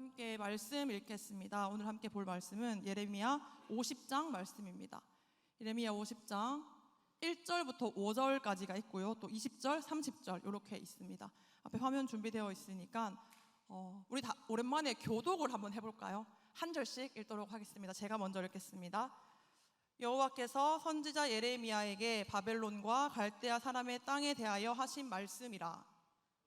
함께 말씀 읽겠습니다. 오늘 함께 볼 말씀은 예레미야 50장 말씀입니다. 예레미야 50장 1절부터 5절까지가 있고요. 또 20절, 30절 이렇게 있습니다. 앞에 화면 준비되어 있으니까 우리 다 오랜만에 교독을 한번 해볼까요? 한 절씩 읽도록 하겠습니다. 제가 먼저 읽겠습니다. 여호와께서 선지자 예레미야에게 바벨론과 갈대아 사람의 땅에 대하여 하신 말씀이라.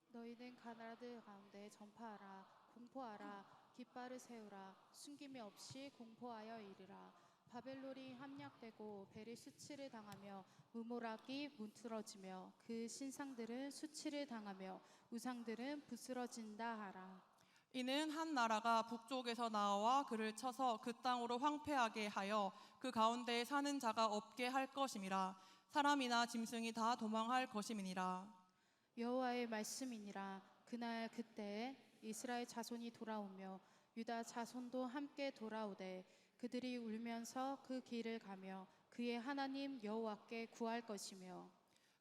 너희는 가나들 가운데 전파하라, 공포하라, 깃발을 세우라, 숨김이 없이 공포하여 이르라. 바벨론이 함락되고 벨이 수치를 당하며 무모락이 문드러지며 그 신상들은 수치를 당하며 우상들은 부스러진다 하라. 이는 한 나라가 북쪽에서 나와 그를 쳐서 그 땅으로 황폐하게 하여 그 가운데에 사는 자가 없게 할 것임이라. 사람이나 짐승이 다 도망할 것임이니라. 여호와의 말씀이니라. 그날 그때에 이스라엘 자손이 돌아오며 유다 자손도 함께 돌아오되 그들이 울면서 그 길을 가며 그의 하나님 여호와께 구할 것이며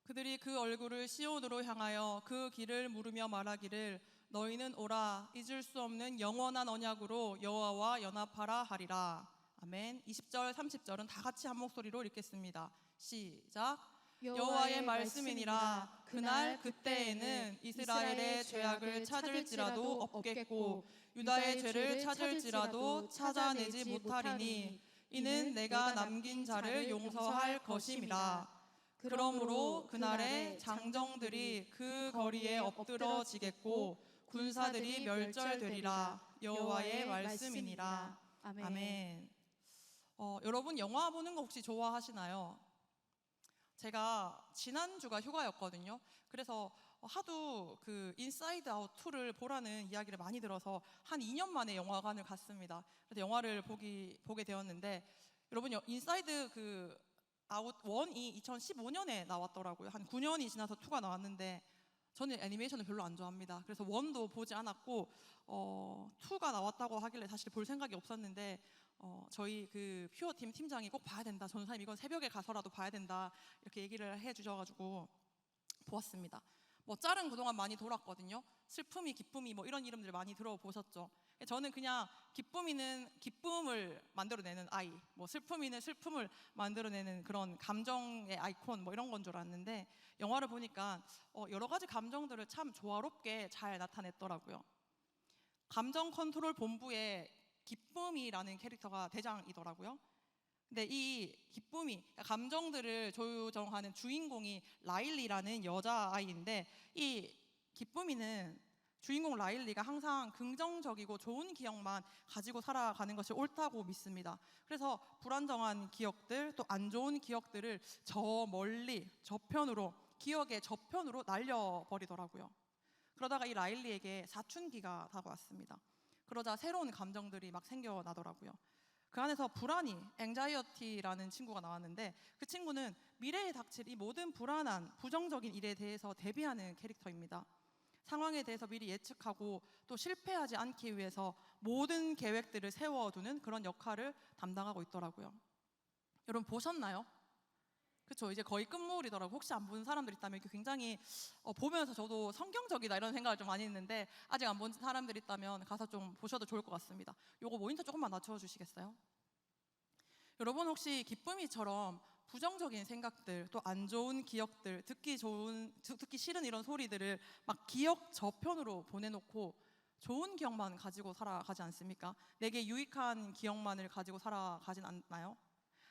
그들이 그 얼굴을 시온으로 향하여 그 길을 물으며 말하기를 너희는 오라 잊을 수 없는 영원한 언약으로 여호와와 연합하라 하리라. 아멘. 20절 30절은 다 같이 한 목소리로 읽겠습니다. 시작. 여호와의 말씀이니라. 그날 그때에는 이스라엘의 죄악을 찾을지라도 없겠고 유다의 죄를 찾을지라도 찾아내지 못하리니 이는 내가 남긴 자를 용서할 것임이라. 그러므로 그날에 장정들이 그 거리에 엎드러지겠고 군사들이 멸절되리라. 여호와의 말씀이니라. 아멘. 여러분 영화 보는 거 혹시 좋아하시나요? 제가 지난주가 휴가였거든요. 그래서 하도 그 인사이드 아웃 2를 보라는 이야기를 많이 들어서 한 2년 만에 영화관을 갔습니다. 그래서 영화를 보게 되었는데 여러분 인사이드 그 아웃 1이 2015년에 나왔더라고요. 한 9년이 지나서 2가 나왔는데 저는 애니메이션을 별로 안 좋아합니다. 그래서 1도 보지 않았고 2가 나왔다고 하길래 사실 볼 생각이 없었는데 저희 그 퓨어팀 팀장이 꼭 봐야 된다. 전사님 이건 새벽에 가서라도 봐야 된다. 이렇게 얘기를 해주셔가지고 보았습니다. 뭐 짤은 그동안 많이 돌았거든요. 슬픔이 기쁨이 뭐 이런 이름들 많이 들어보셨죠. 저는 그냥 기쁨이는 기쁨을 만들어내는 아이, 뭐 슬픔이는 슬픔을 만들어내는 그런 감정의 아이콘 뭐 이런 건 줄 알았는데 영화를 보니까 여러 가지 감정들을 참 조화롭게 잘 나타냈더라고요. 감정 컨트롤 본부의 기쁨이라는 캐릭터가 대장이더라고요. 근데 이 기쁨이 감정들을 조정하는 주인공이 라일리라는 여자아이인데 이 기쁨이는 주인공 라일리가 항상 긍정적이고 좋은 기억만 가지고 살아가는 것이 옳다고 믿습니다. 그래서 불안정한 기억들 또 안 좋은 기억들을 저 멀리 저편으로 기억의 저편으로 날려버리더라고요. 그러다가 이 라일리에게 사춘기가 다가왔습니다. 그러자 새로운 감정들이 막 생겨나더라고요. 그 안에서 불안이, 앵자이어티라는 친구가 나왔는데 그 친구는 미래에 닥칠 이 모든 불안한 부정적인 일에 대해서 대비하는 캐릭터입니다. 상황에 대해서 미리 예측하고 또 실패하지 않기 위해서 모든 계획들을 세워두는 그런 역할을 담당하고 있더라고요. 여러분 보셨나요? 그렇죠. 이제 거의 끝물이더라고요. 혹시 안 본 사람들 있다면 굉장히 보면서 저도 성경적이다 이런 생각을 좀 많이 했는데 아직 안 본 사람들 있다면 가서 좀 보셔도 좋을 것 같습니다. 요거 모니터 조금만 낮춰주시겠어요? 여러분 혹시 기쁨이처럼 부정적인 생각들 또 안 좋은 기억들 듣기 싫은 이런 소리들을 막 기억 저편으로 보내놓고 좋은 기억만 가지고 살아가지 않습니까? 내게 유익한 기억만을 가지고 살아가진 않나요?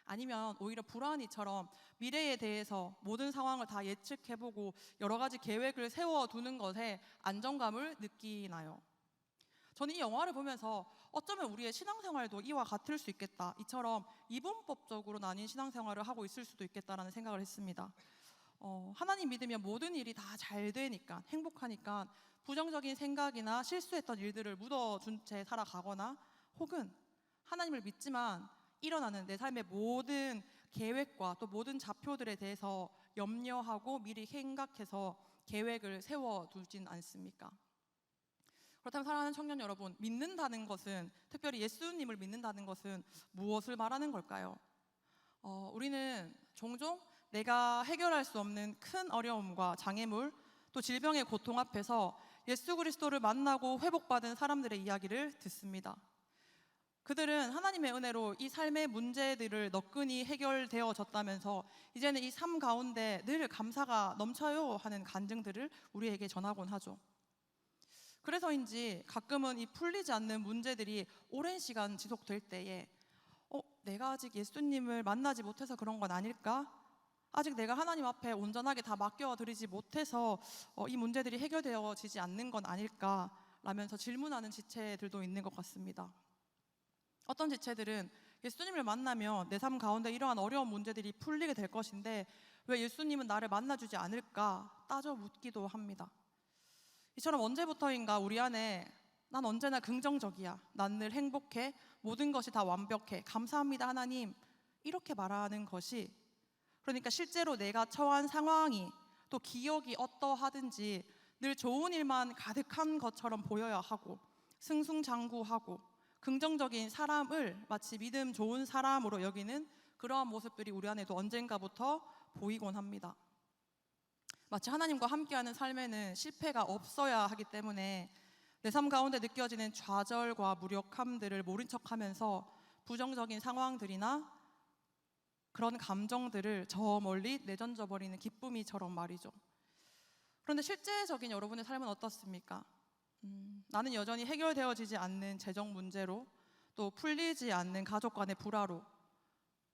아니면 오히려 불안이처럼 미래에 대해서 모든 상황을 다 예측해보고 여러 가지 계획을 세워두는 것에 안정감을 느끼나요? 저는 이 영화를 보면서 어쩌면 우리의 신앙생활도 이와 같을 수 있겠다. 이처럼 이분법적으로 나뉜 신앙생활을 하고 있을 수도 있겠다라는 생각을 했습니다. 하나님 믿으면 모든 일이 다 잘 되니까 행복하니까 부정적인 생각이나 실수했던 일들을 묻어둔 채 살아가거나 혹은 하나님을 믿지만 일어나는 내 삶의 모든 계획과 또 모든 좌표들에 대해서 염려하고 미리 생각해서 계획을 세워두진 않습니까? 그렇다면 사랑하는 청년 여러분, 믿는다는 것은 특별히 예수님을 믿는다는 것은 무엇을 말하는 걸까요? 우리는 종종 내가 해결할 수 없는 큰 어려움과 장애물 또 질병의 고통 앞에서 예수 그리스도를 만나고 회복받은 사람들의 이야기를 듣습니다. 그들은 하나님의 은혜로 이 삶의 문제들을 너끈히 해결되어졌다면서 이제는 이 삶 가운데 늘 감사가 넘쳐요 하는 간증들을 우리에게 전하곤 하죠. 그래서인지 가끔은 이 풀리지 않는 문제들이 오랜 시간 지속될 때에 내가 아직 예수님을 만나지 못해서 그런 건 아닐까? 아직 내가 하나님 앞에 온전하게 다 맡겨드리지 못해서 이 문제들이 해결되어지지 않는 건 아닐까? 라면서 질문하는 지체들도 있는 것 같습니다. 어떤 지체들은 예수님을 만나면 내 삶 가운데 이러한 어려운 문제들이 풀리게 될 것인데 왜 예수님은 나를 만나주지 않을까 따져 묻기도 합니다. 이처럼 언제부터인가 우리 안에 난 언제나 긍정적이야, 난 늘 행복해, 모든 것이 다 완벽해, 감사합니다 하나님, 이렇게 말하는 것이, 그러니까 실제로 내가 처한 상황이 또 기억이 어떠하든지 늘 좋은 일만 가득한 것처럼 보여야 하고 승승장구하고 긍정적인 사람을 마치 믿음 좋은 사람으로 여기는 그러한 모습들이 우리 안에도 언젠가부터 보이곤 합니다. 마치 하나님과 함께하는 삶에는 실패가 없어야 하기 때문에 내 삶 가운데 느껴지는 좌절과 무력함들을 모른 척하면서 부정적인 상황들이나 그런 감정들을 저 멀리 내던져 버리는 기쁨이처럼 말이죠. 그런데 실제적인 여러분의 삶은 어떻습니까? 나는 여전히 해결되어지지 않는 재정 문제로, 또 풀리지 않는 가족 간의 불화로,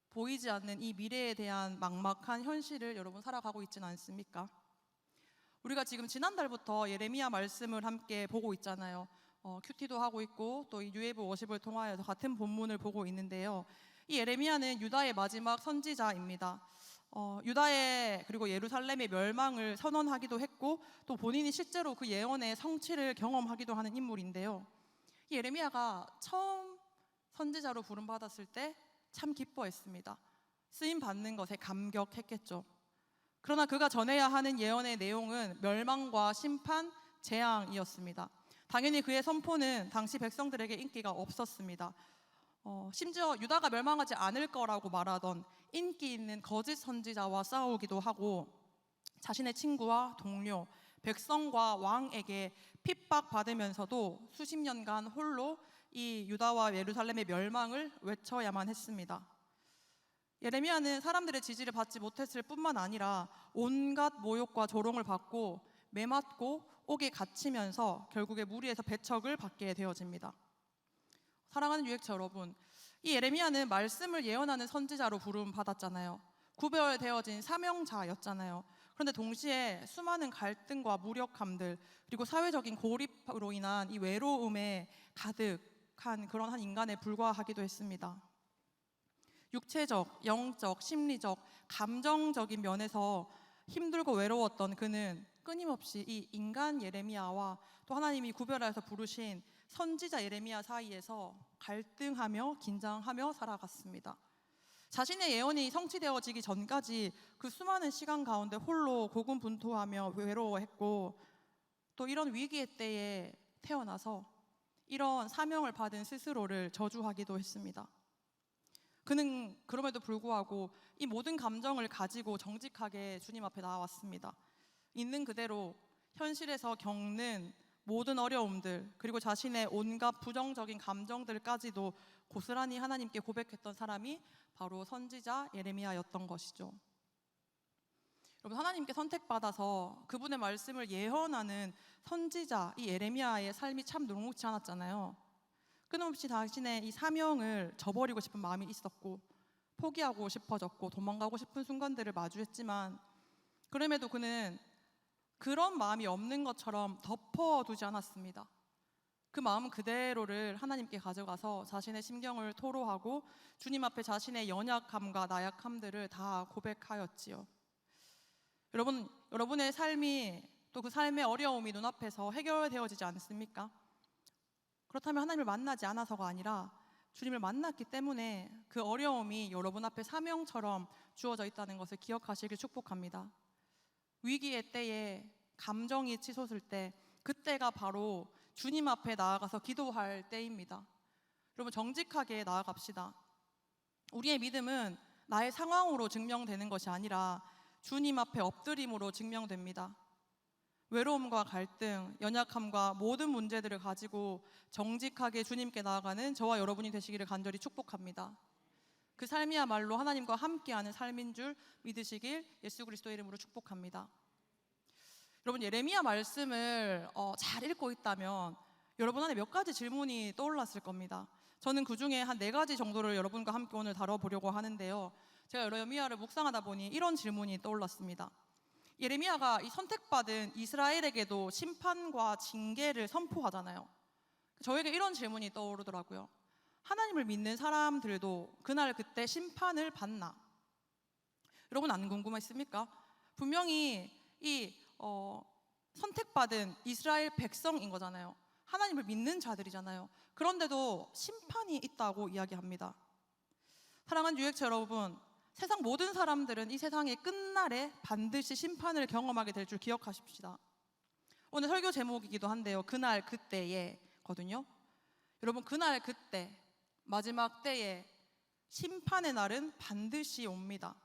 보이지 않는 이 미래에 대한 막막한 현실을 여러분 살아가고 있지는 않습니까? 우리가 지금 지난달부터 예레미야 말씀을 함께 보고 있잖아요. 큐티도 하고 있고 또 이 뉴웨이브 워십을 통하여서 같은 본문을 보고 있는데요. 이 예레미야는 유다의 마지막 선지자입니다. 유다의 그리고 예루살렘의 멸망을 선언하기도 했고 또 본인이 실제로 그 예언의 성취를 경험하기도 하는 인물인데요. 이 예레미야가 처음 선지자로 부름받았을 때 참 기뻐했습니다. 쓰임 받는 것에 감격했겠죠. 그러나 그가 전해야 하는 예언의 내용은 멸망과 심판, 재앙이었습니다. 당연히 그의 선포는 당시 백성들에게 인기가 없었습니다. 심지어 유다가 멸망하지 않을 거라고 말하던 인기 있는 거짓 선지자와 싸우기도 하고 자신의 친구와 동료, 백성과 왕에게 핍박받으면서도 수십 년간 홀로 이 유다와 예루살렘의 멸망을 외쳐야만 했습니다. 예레미야는 사람들의 지지를 받지 못했을 뿐만 아니라 온갖 모욕과 조롱을 받고 매맞고 옥에 갇히면서 결국에 무리에서 배척을 받게 되어집니다. 사랑하는 유익자 여러분, 이 예레미야는 말씀을 예언하는 선지자로 부름받았잖아요. 구별되어진 사명자였잖아요. 그런데 동시에 수많은 갈등과 무력함들 그리고 사회적인 고립으로 인한 이 외로움에 가득한 그런 한 인간에 불과하기도 했습니다. 육체적, 영적, 심리적, 감정적인 면에서 힘들고 외로웠던 그는 끊임없이 이 인간 예레미야와 또 하나님이 구별하여서 부르신 선지자 예레미야 사이에서 갈등하며 긴장하며 살아갔습니다. 자신의 예언이 성취되어지기 전까지 그 수많은 시간 가운데 홀로 고군분투하며 외로워했고 또 이런 위기의 때에 태어나서 이런 사명을 받은 스스로를 저주하기도 했습니다. 그는 그럼에도 불구하고 이 모든 감정을 가지고 정직하게 주님 앞에 나왔습니다. 있는 그대로 현실에서 겪는 모든 어려움들 그리고 자신의 온갖 부정적인 감정들까지도 고스란히 하나님께 고백했던 사람이 바로 선지자 예레미야였던 것이죠. 여러분, 하나님께 선택받아서 그분의 말씀을 예언하는 선지자 이 예레미야의 삶이 참 녹록지 않았잖아요. 끊임없이 자신의 이 사명을 저버리고 싶은 마음이 있었고 포기하고 싶어졌고 도망가고 싶은 순간들을 마주했지만 그럼에도 그는 그런 마음이 없는 것처럼 덮어두지 않았습니다. 그 마음 그대로를 하나님께 가져가서 자신의 심경을 토로하고 주님 앞에 자신의 연약함과 나약함들을 다 고백하였지요. 여러분의 삶이 또 그 삶의 어려움이 눈앞에서 해결되어지지 않습니까? 그렇다면 하나님을 만나지 않아서가 아니라 주님을 만났기 때문에 그 어려움이 여러분 앞에 사명처럼 주어져 있다는 것을 기억하시길 축복합니다. 위기의 때에 감정이 치솟을 때 그때가 바로 주님 앞에 나아가서 기도할 때입니다. 여러분, 정직하게 나아갑시다. 우리의 믿음은 나의 상황으로 증명되는 것이 아니라 주님 앞에 엎드림으로 증명됩니다. 외로움과 갈등, 연약함과 모든 문제들을 가지고 정직하게 주님께 나아가는 저와 여러분이 되시기를 간절히 축복합니다. 그 삶이야말로 하나님과 함께하는 삶인 줄 믿으시길 예수 그리스도의 이름으로 축복합니다. 여러분, 예레미야 말씀을 잘 읽고 있다면 여러분 안에 몇 가지 질문이 떠올랐을 겁니다. 저는 그 중에 한 4가지 정도를 여러분과 함께 오늘 다뤄보려고 하는데요. 제가 예레미야를 묵상하다 보니 이런 질문이 떠올랐습니다. 예레미야가 이 선택받은 이스라엘에게도 심판과 징계를 선포하잖아요. 저에게 이런 질문이 떠오르더라고요. 하나님을 믿는 사람들도 그날 그때 심판을 받나? 여러분 안 궁금했습니까? 분명히 이 선택받은 이스라엘 백성인 거잖아요. 하나님을 믿는 자들이잖아요. 그런데도 심판이 있다고 이야기합니다. 사랑하는 유익자 여러분, 세상 모든 사람들은 이 세상의 끝날에 반드시 심판을 경험하게 될 줄 기억하십시다. 오늘 설교 제목이기도 한데요. 그날 그때에 거든요. 여러분, 그날 그때 마지막 때에 심판의 날은 반드시 옵니다.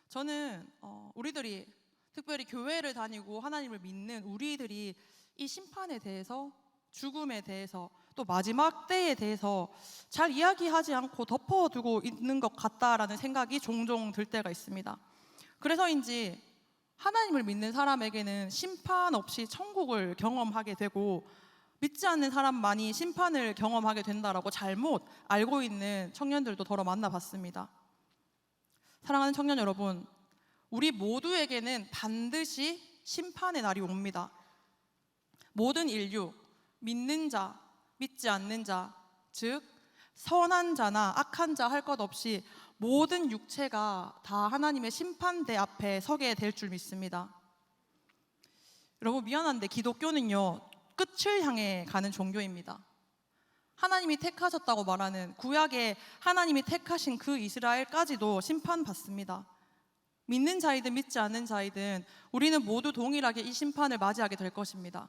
저는 우리들이 특별히 교회를 다니고 하나님을 믿는 우리들이 이 심판에 대해서, 죽음에 대해서, 또 마지막 때에 대해서 잘 이야기하지 않고 덮어두고 있는 것 같다라는 생각이 종종 들 때가 있습니다. 그래서인지 하나님을 믿는 사람에게는 심판 없이 천국을 경험하게 되고, 믿지 않는 사람만이 심판을 경험하게 된다라고 잘못 알고 있는 청년들도 더러 만나봤습니다. 사랑하는 청년 여러분, 우리 모두에게는 반드시 심판의 날이 옵니다. 모든 인류, 믿는 자, 믿지 않는 자, 즉 선한 자나 악한 자 할 것 없이 모든 육체가 다 하나님의 심판대 앞에 서게 될 줄 믿습니다. 여러분, 미안한데 기독교는요, 끝을 향해 가는 종교입니다. 하나님이 택하셨다고 말하는 구약에 하나님이 택하신 그 이스라엘까지도 심판받습니다. 믿는 자이든 믿지 않는 자이든 우리는 모두 동일하게 이 심판을 맞이하게 될 것입니다.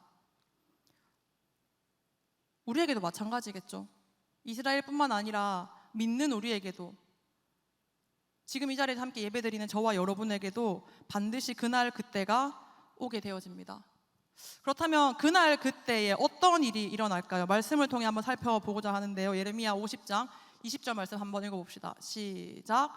우리에게도 마찬가지겠죠. 이스라엘뿐만 아니라 믿는 우리에게도, 지금 이 자리에서 함께 예배드리는 저와 여러분에게도 반드시 그날 그때가 오게 되어집니다. 그렇다면 그날 그때에 어떤 일이 일어날까요? 말씀을 통해 한번 살펴보고자 하는데요. 예레미야 50장 20절 말씀 한번 읽어봅시다. 시작.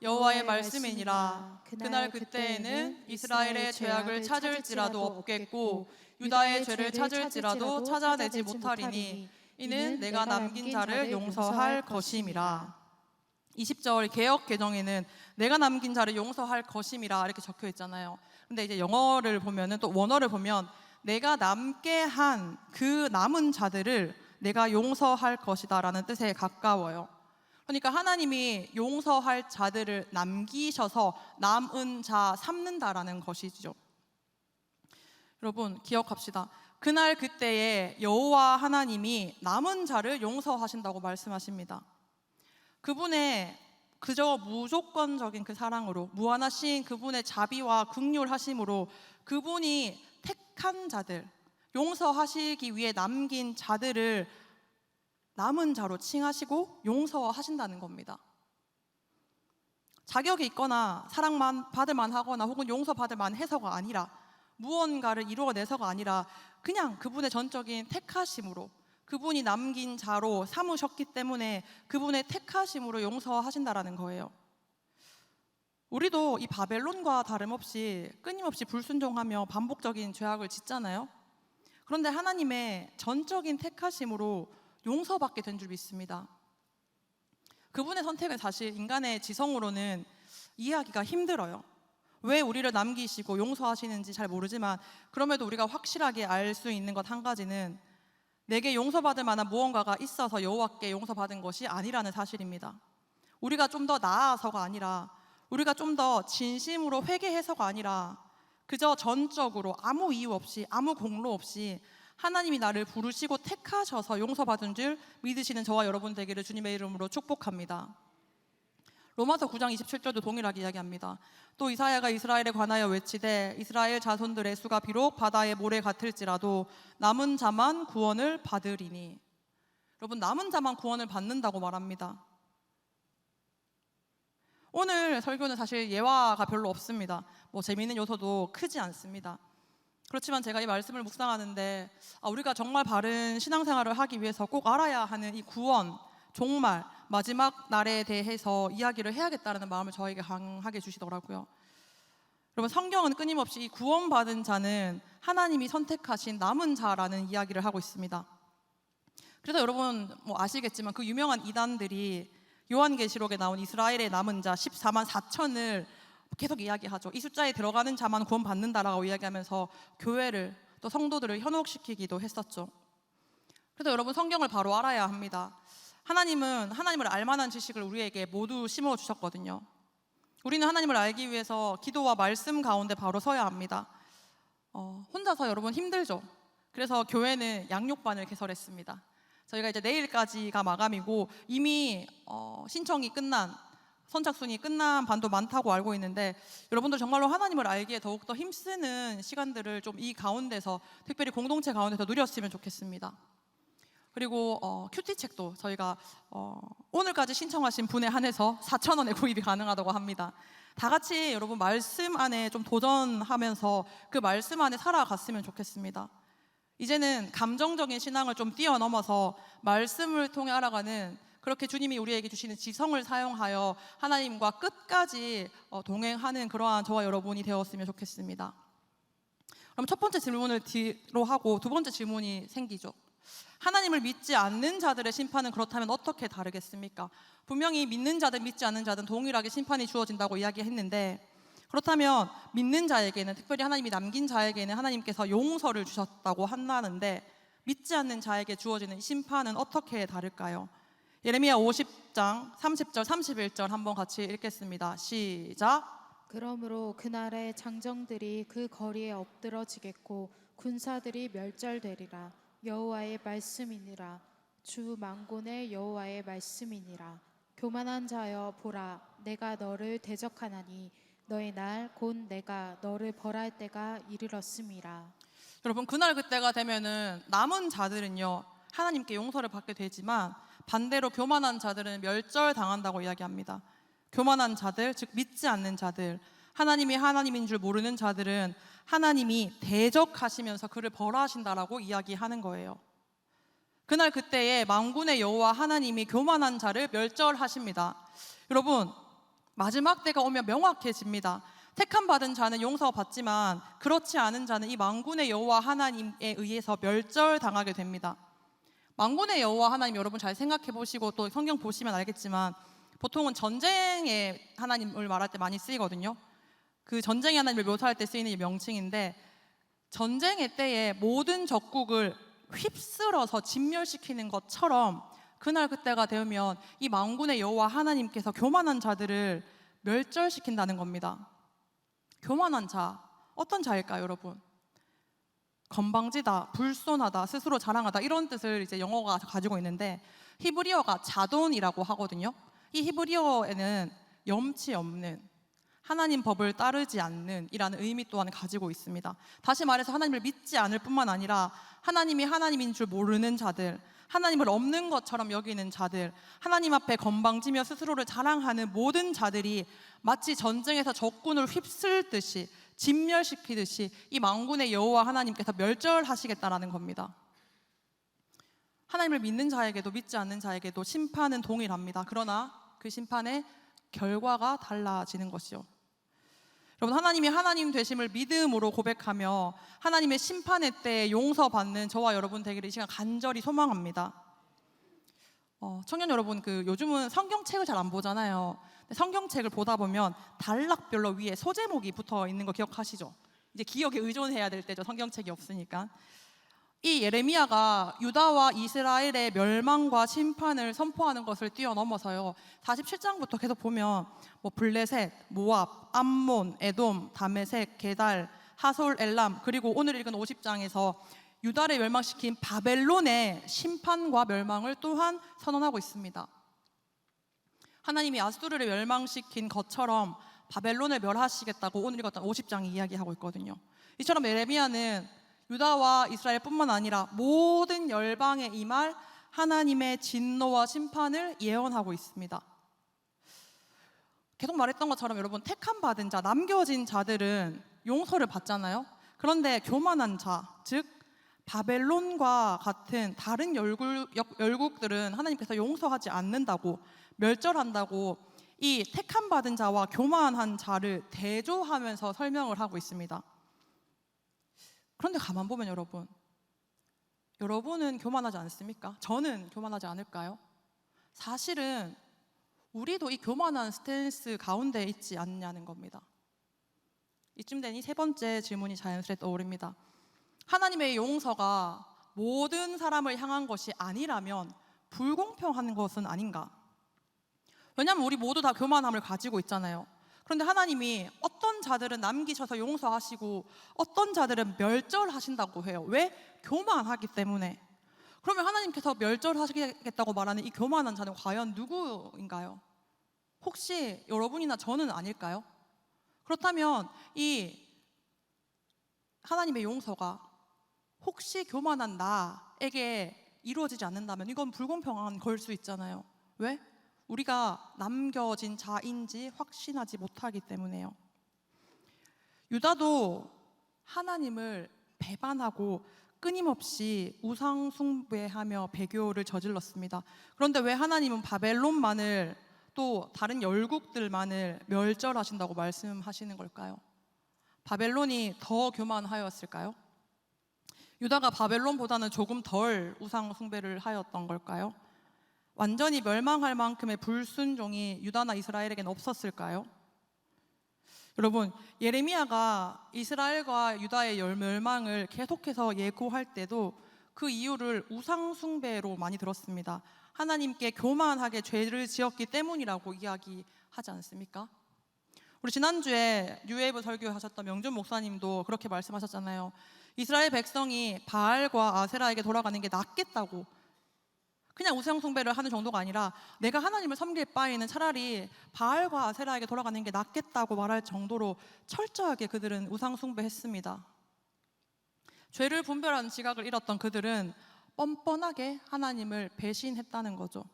여호와의 말씀이니라. 그날 그때에는 이스라엘의 죄악을 찾을지라도 없겠고 유다의 죄를 찾을지라도 찾아내지 못하리니 이는 내가 남긴 자를 용서할 것임이라. 20절 개역 개정에는 내가 남긴 자를 용서할 것임이라 이렇게 적혀 있잖아요. 근데 이제 영어를 보면은, 또 원어를 보면 내가 남게 한 그 남은 자들을 내가 용서할 것이다 라는 뜻에 가까워요. 그러니까 하나님이 용서할 자들을 남기셔서 남은 자 삼는다라는 것이죠. 여러분 기억합시다. 그날 그때에 여호와 하나님이 남은 자를 용서하신다고 말씀하십니다. 그분의 그저 무조건적인 그 사랑으로, 무한하신 그분의 자비와 긍휼하심으로 그분이 택한 자들, 용서하시기 위해 남긴 자들을 남은 자로 칭하시고 용서하신다는 겁니다. 자격이 있거나 사랑만 받을 만하거나 혹은 용서받을 만해서가 아니라, 무언가를 이루어내서가 아니라 그냥 그분의 전적인 택하심으로, 그분이 남긴 자로 삼으셨기 때문에 그분의 택하심으로 용서하신다라는 거예요. 우리도 이 바벨론과 다름없이 끊임없이 불순종하며 반복적인 죄악을 짓잖아요. 그런데 하나님의 전적인 택하심으로 용서받게 된 줄 믿습니다. 그분의 선택은 사실 인간의 지성으로는 이해하기가 힘들어요. 왜 우리를 남기시고 용서하시는지 잘 모르지만, 그럼에도 우리가 확실하게 알 수 있는 것 한 가지는 내게 용서받을 만한 무언가가 있어서 여호와께 용서받은 것이 아니라는 사실입니다. 우리가 좀 더 나아서가 아니라, 우리가 좀 더 진심으로 회개해서가 아니라, 그저 전적으로 아무 이유 없이, 아무 공로 없이 하나님이 나를 부르시고 택하셔서 용서받은 줄 믿으시는 저와 여러분 되기를 주님의 이름으로 축복합니다. 로마서 9장 27절도 동일하게 이야기합니다. 또 이사야가 이스라엘에 관하여 외치되 이스라엘 자손들의 수가 비록 바다의 모래 같을지라도 남은 자만 구원을 받으리니. 여러분, 남은 자만 구원을 받는다고 말합니다. 오늘 설교는 사실 예화가 별로 없습니다. 뭐 재미있는 요소도 크지 않습니다. 그렇지만 제가 이 말씀을 묵상하는데 우리가 정말 바른 신앙생활을 하기 위해서 꼭 알아야 하는 이 구원, 종말, 마지막 날에 대해서 이야기를 해야겠다는 마음을 저에게 강하게 주시더라고요. 여러분, 성경은 끊임없이 이 구원받은 자는 하나님이 선택하신 남은 자라는 이야기를 하고 있습니다. 그래서 여러분 뭐 아시겠지만 그 유명한 이단들이 요한계시록에 나온 이스라엘의 남은 자 14만 4천을 계속 이야기하죠. 이 숫자에 들어가는 자만 구원받는다라고 이야기하면서 교회를 또 성도들을 현혹시키기도 했었죠. 그래서 여러분, 성경을 바로 알아야 합니다. 하나님은 하나님을 알만한 지식을 우리에게 모두 심어주셨거든요. 우리는 하나님을 알기 위해서 기도와 말씀 가운데 바로 서야 합니다. 혼자서 여러분 힘들죠. 그래서 교회는 양육반을 개설했습니다. 저희가 이제 내일까지가 마감이고 이미 신청이 끝난, 선착순이 끝난 반도 많다고 알고 있는데, 여러분들 정말로 하나님을 알기에 더욱더 힘쓰는 시간들을 좀 이 가운데서, 특별히 공동체 가운데서 누렸으면 좋겠습니다. 그리고 큐티 책도 저희가 오늘까지 신청하신 분에 한해서 4,000원에 구입이 가능하다고 합니다. 다 같이 여러분 말씀 안에 좀 도전하면서 그 말씀 안에 살아갔으면 좋겠습니다. 이제는 감정적인 신앙을 좀 뛰어넘어서 말씀을 통해 알아가는, 그렇게 주님이 우리에게 주시는 지성을 사용하여 하나님과 끝까지 동행하는 그러한 저와 여러분이 되었으면 좋겠습니다. 그럼 첫 번째 질문을 뒤로 하고 두 번째 질문이 생기죠. 하나님을 믿지 않는 자들의 심판은 그렇다면 어떻게 다르겠습니까? 분명히 믿는 자든 믿지 않는 자든 동일하게 심판이 주어진다고 이야기했는데, 그렇다면 믿는 자에게는, 특별히 하나님이 남긴 자에게는 하나님께서 용서를 주셨다고 한다는데, 믿지 않는 자에게 주어지는 심판은 어떻게 다를까요? 예레미야 50장 30절 31절 한번 같이 읽겠습니다. 시작. 그러므로 그날에 장정들이 그 거리에 엎드러지겠고 군사들이 멸절되리라. 여호와의 말씀이니라. 주 만군의 여호와의 말씀이니라. 교만한 자여 보라, 내가 너를 대적하나니 너의 날 곧 내가 너를 벌할 때가 이르렀음이라. 여러분, 그날 그때가 되면은 남은 자들은요 하나님께 용서를 받게 되지만, 반대로 교만한 자들은 멸절당한다고 이야기합니다. 교만한 자들, 즉 믿지 않는 자들, 하나님이 하나님인 줄 모르는 자들은 하나님이 대적하시면서 그를 벌하신다라고 이야기하는 거예요. 그날 그때에 만군의 여호와 하나님이 교만한 자를 멸절하십니다. 여러분, 마지막 때가 오면 명확해집니다. 택함 받은 자는 용서받지만 그렇지 않은 자는 이 만군의 여호와 하나님에 의해서 멸절당하게 됩니다. 만군의 여호와 하나님, 여러분 잘 생각해 보시고 또 성경 보시면 알겠지만 보통은 전쟁의 하나님을 말할 때 많이 쓰이거든요. 그 전쟁의 하나님을 묘사할 때 쓰이는 이 명칭인데, 전쟁의 때에 모든 적국을 휩쓸어서 진멸시키는 것처럼 그날 그때가 되면 이 만군의 여호와 하나님께서 교만한 자들을 멸절시킨다는 겁니다. 교만한 자, 어떤 자일까요, 여러분? 건방지다, 불손하다, 스스로 자랑하다, 이런 뜻을 이제 영어가 가지고 있는데, 히브리어가 자돈이라고 하거든요. 이 히브리어에는 염치 없는, 하나님 법을 따르지 않는 이라는 의미 또한 가지고 있습니다. 다시 말해서 하나님을 믿지 않을 뿐만 아니라 하나님이 하나님인 줄 모르는 자들, 하나님을 없는 것처럼 여기는 자들, 하나님 앞에 건방지며 스스로를 자랑하는 모든 자들이 마치 전쟁에서 적군을 휩쓸듯이, 진멸시키듯이 이 만군의 여호와 하나님께서 멸절하시겠다라는 겁니다. 하나님을 믿는 자에게도 믿지 않는 자에게도 심판은 동일합니다. 그러나 그 심판의 결과가 달라지는 것이요. 여러분, 하나님이 하나님 되심을 믿음으로 고백하며 하나님의 심판의 때에 용서받는 저와 여러분 되기를 이 시간 간절히 소망합니다. 청년 여러분, 요즘은 성경책을 잘 안 보잖아요. 성경책을 보다 보면 단락별로 위에 소제목이 붙어 있는 거 기억하시죠? 이제 기억에 의존해야 될 때죠. 성경책이 없으니까. 이 예레미야가 유다와 이스라엘의 멸망과 심판을 선포하는 것을 뛰어넘어서요, 47장부터 계속 보면 블레셋, 모압, 암몬, 에돔, 다메섹, 게달, 하솔, 엘람, 그리고 오늘 읽은 50장에서 유다를 멸망시킨 바벨론의 심판과 멸망을 또한 선언하고 있습니다. 하나님이 아수르를 멸망시킨 것처럼 바벨론을 멸하시겠다고 오늘 읽었던 50장이 이야기하고 있거든요. 이처럼 예레미야는 유다와 이스라엘뿐만 아니라 모든 열방에 임할 하나님의 진노와 심판을 예언하고 있습니다. 계속 말했던 것처럼 여러분, 택함 받은 자, 남겨진 자들은 용서를 받잖아요. 그런데 교만한 자, 즉 바벨론과 같은 다른 열국들은 하나님께서 용서하지 않는다고, 멸절한다고 이 택함 받은 자와 교만한 자를 대조하면서 설명을 하고 있습니다. 그런데 가만 보면 여러분은 교만하지 않습니까? 저는 교만하지 않을까요? 사실은 우리도 이 교만한 스탠스 가운데 있지 않냐는 겁니다. 이쯤 되니 세 번째 질문이 자연스레 떠오릅니다. 하나님의 용서가 모든 사람을 향한 것이 아니라면 불공평한 것은 아닌가? 왜냐하면 우리 모두 다 교만함을 가지고 있잖아요. 그런데 하나님이 어떤 자들은 남기셔서 용서하시고 어떤 자들은 멸절하신다고 해요. 왜? 교만하기 때문에. 그러면 하나님께서 멸절하시겠다고 말하는 이 교만한 자는 과연 누구인가요? 혹시 여러분이나 저는 아닐까요? 그렇다면 이 하나님의 용서가 혹시 교만한 나에게 이루어지지 않는다면 이건 불공평한 걸 수 있잖아요. 왜? 우리가 남겨진 자인지 확신하지 못하기 때문에요. 유다도 하나님을 배반하고 끊임없이 우상 숭배하며 배교를 저질렀습니다. 그런데 왜 하나님은 바벨론만을, 또 다른 열국들만을 멸절하신다고 말씀하시는 걸까요? 바벨론이 더 교만하였을까요? 유다가 바벨론보다는 조금 덜 우상 숭배를 하였던 걸까요? 완전히 멸망할 만큼의 불순종이 유다나 이스라엘에게는 없었을까요? 여러분, 예레미야가 이스라엘과 유다의 멸망을 계속해서 예고할 때도 그 이유를 우상 숭배로 많이 들었습니다. 하나님께 교만하게 죄를 지었기 때문이라고 이야기하지 않습니까? 우리 지난주에 뉴웨이브 설교하셨던 명준 목사님도 그렇게 말씀하셨잖아요. 이스라엘 백성이 바알과 아세라에게 돌아가는 게 낫겠다고, 그냥 우상 숭배를 하는 정도가 아니라 내가 하나님을 섬길 바에는 차라리 바알과 아세라에게 돌아가는 게 낫겠다고 말할 정도로 철저하게 그들은 우상 숭배했습니다. 죄를 분별하는 지각을 잃었던 그들은 뻔뻔하게 하나님을 배신했다는 거죠.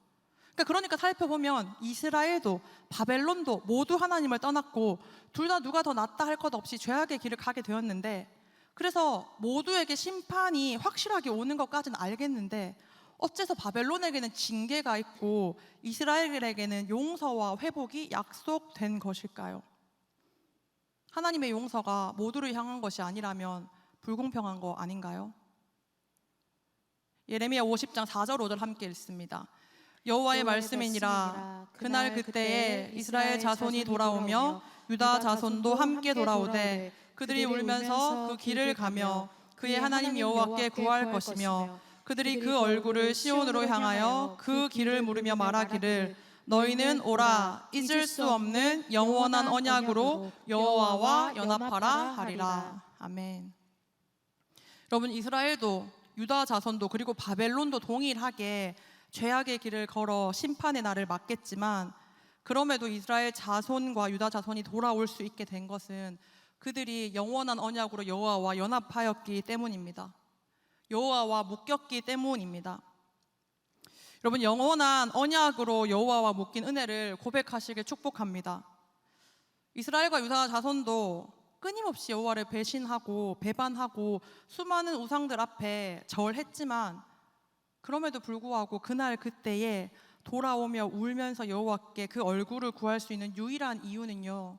그러니까 살펴보면 이스라엘도 바벨론도 모두 하나님을 떠났고 둘 다 누가 더 낫다 할 것 없이 죄악의 길을 가게 되었는데, 그래서 모두에게 심판이 확실하게 오는 것까지는 알겠는데 어째서 바벨론에게는 징계가 있고 이스라엘에게는 용서와 회복이 약속된 것일까요? 하나님의 용서가 모두를 향한 것이 아니라면 불공평한 거 아닌가요? 예레미야 50장 4절 5절 함께 읽습니다. 여호와의 말씀이니라. 그날 그때에 이스라엘 자손이 돌아오며 유다 자손도 함께 돌아오되 그들이 울면서 그 길을 가며 그의 하나님 여호와께 구할 것이며 그들이 그 얼굴을 시온으로 향하여 그 길을 물으며 말하기를 너희는 오라 잊을 수 없는 영원한 언약으로 여호와와 연합하라 하리라. 아멘. 여러분, 이스라엘도 유다 자손도 그리고 바벨론도 동일하게 죄악의 길을 걸어 심판의 날을 맞겠지만, 그럼에도 이스라엘 자손과 유다 자손이 돌아올 수 있게 된 것은 그들이 영원한 언약으로 여호와와 연합하였기 때문입니다. 여호와와 묶였기 때문입니다. 여러분, 영원한 언약으로 여호와와 묶인 은혜를 고백하시길 축복합니다. 이스라엘과 유다 자손도 끊임없이 여호와를 배신하고 배반하고 수많은 우상들 앞에 절했지만, 그럼에도 불구하고 그날 그때에 돌아오며 울면서 여호와께 그 얼굴을 구할 수 있는 유일한 이유는요,